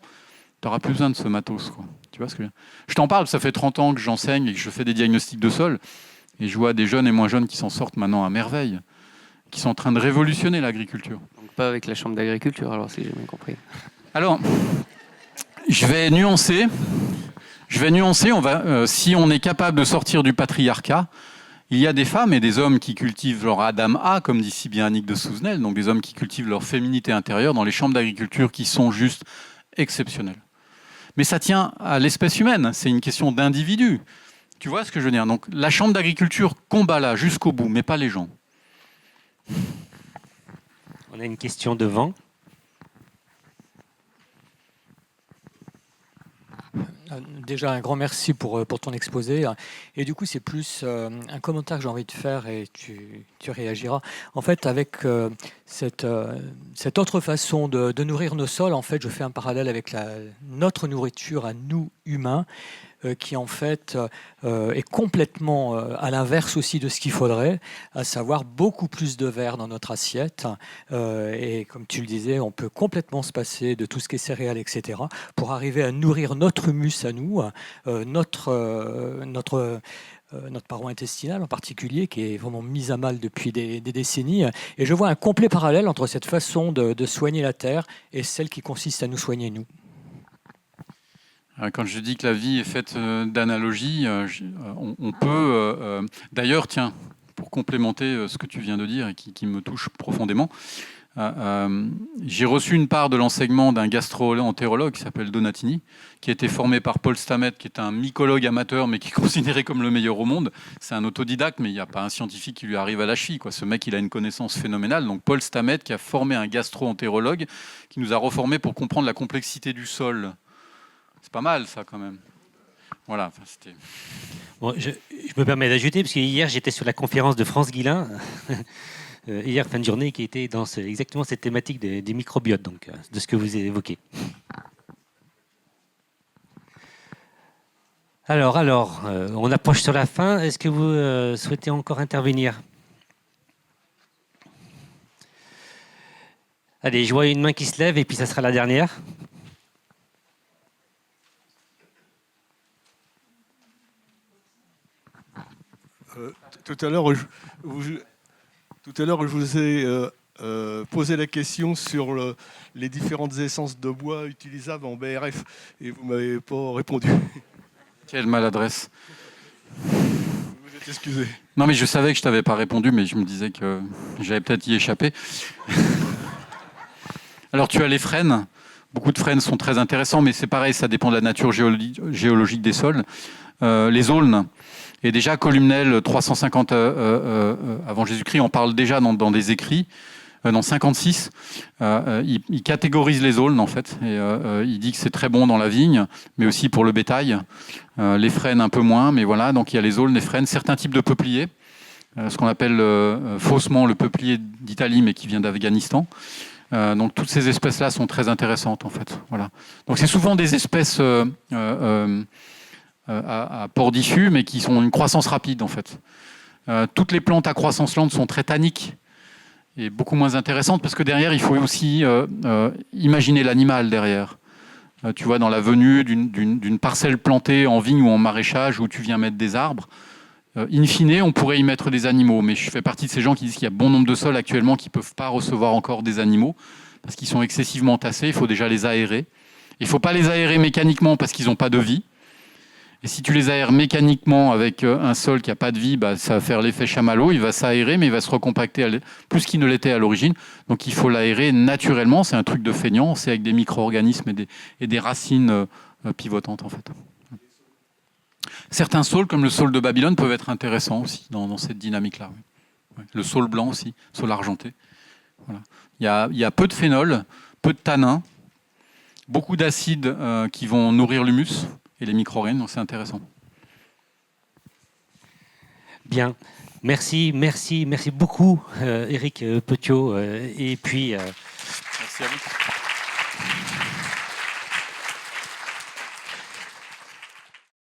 Tu n'auras plus besoin de ce matos, quoi. Tu vois ce que je t'en parle, ça fait 30 ans que j'enseigne et que je fais des diagnostics de sol. Et je vois des jeunes et moins jeunes qui s'en sortent maintenant à merveille, qui sont en train de révolutionner l'agriculture. Donc pas avec la chambre d'agriculture, alors si j'ai bien compris. Alors, je vais nuancer. Si on est capable de sortir du patriarcat, il y a des femmes et des hommes qui cultivent leur Adam A, comme dit si bien Annick de Souzenel, donc des hommes qui cultivent leur féminité intérieure dans les chambres d'agriculture qui sont juste exceptionnelles. Mais ça tient à l'espèce humaine, c'est une question d'individu. Tu vois ce que je veux dire? Donc la chambre d'agriculture combat là jusqu'au bout, mais pas les gens. On a une question devant. Déjà, un grand merci pour ton exposé. Et du coup, c'est plus un commentaire que j'ai envie de faire et tu réagiras. En fait, avec cette autre façon de nourrir nos sols, en fait, je fais un parallèle avec notre nourriture à nous, humains, qui en fait est complètement à l'inverse aussi de ce qu'il faudrait, à savoir beaucoup plus de verre dans notre assiette. Et comme tu le disais, on peut complètement se passer de tout ce qui est céréales, etc., pour arriver à nourrir notre humus à nous, notre paroi intestinale en particulier, qui est vraiment mise à mal depuis des décennies. Et je vois un complet parallèle entre cette façon de soigner la terre et celle qui consiste à nous soigner nous. Quand je dis que la vie est faite d'analogies, on peut... D'ailleurs, tiens, pour complémenter ce que tu viens de dire et qui me touche profondément, J'ai reçu une part de l'enseignement d'un gastro-entérologue qui s'appelle Donatini, qui a été formé par Paul Stamets, qui est un mycologue amateur, mais qui est considéré comme le meilleur au monde. C'est un autodidacte, mais il n'y a pas un scientifique qui lui arrive à la cheville, quoi. Ce mec, il a une connaissance phénoménale. Donc Paul Stamets, qui a formé un gastro-entérologue, qui nous a reformés pour comprendre la complexité du sol. C'est pas mal, ça, quand même. Voilà. Enfin, c'était... Bon, je me permets d'ajouter, parce que hier, j'étais sur la conférence de France Guillain. Hier, fin de journée, qui était dans exactement cette thématique des microbiotes, donc, de ce que vous évoquez. Alors, on approche sur la fin. Est-ce que vous souhaitez encore intervenir? Allez, je vois une main qui se lève et puis ça sera la dernière. Tout à l'heure, je vous ai posé la question sur les différentes essences de bois utilisables en BRF et vous ne m'avez pas répondu. Quelle maladresse. Vous êtes excusé. Non, mais je savais que je ne t'avais pas répondu, mais je me disais que j'allais peut-être y échapper. Alors, tu as les frênes. Beaucoup de frênes sont très intéressants, mais c'est pareil, ça dépend de la nature géologique des sols. Les aulnes. Et déjà, Columnel, 350 avant Jésus-Christ, on parle déjà dans des écrits, dans 56, il catégorise les aulnes, en fait. Et il dit que c'est très bon dans la vigne, mais aussi pour le bétail. Les frênes, un peu moins, mais voilà. Donc, il y a les aulnes, les frênes, certains types de peupliers, ce qu'on appelle faussement le peuplier d'Italie, mais qui vient d'Afghanistan. Donc, toutes ces espèces-là sont très intéressantes, en fait. Voilà. Donc, c'est souvent des espèces... à port diffus, mais qui sont une croissance rapide en fait. Toutes les plantes à croissance lente sont très tanniques et beaucoup moins intéressantes parce que derrière, il faut aussi imaginer l'animal derrière. Tu vois, dans la venue d'une parcelle plantée en vigne ou en maraîchage où tu viens mettre des arbres, in fine, on pourrait y mettre des animaux, mais je fais partie de ces gens qui disent qu'il y a bon nombre de sols actuellement qui ne peuvent pas recevoir encore des animaux parce qu'ils sont excessivement tassés, il faut déjà les aérer. Il ne faut pas les aérer mécaniquement parce qu'ils n'ont pas de vie. Et si tu les aères mécaniquement avec un sol qui n'a pas de vie, bah, ça va faire l'effet chamallow, il va s'aérer, mais il va se recompacter plus qu'il ne l'était à l'origine. Donc il faut l'aérer naturellement, c'est un truc de feignant, c'est avec des micro-organismes et des racines pivotantes en fait. Certains saules, comme le saule de Babylone, peuvent être intéressants aussi dans cette dynamique-là. Oui. Ouais. Le saule blanc aussi, saule argenté. Voilà. Il y a peu de phénol, peu de tanins, beaucoup d'acides qui vont nourrir l'humus. Et les micro-organismes, donc c'est intéressant. Bien, merci beaucoup, Éric Petiot. Et puis, merci à vous.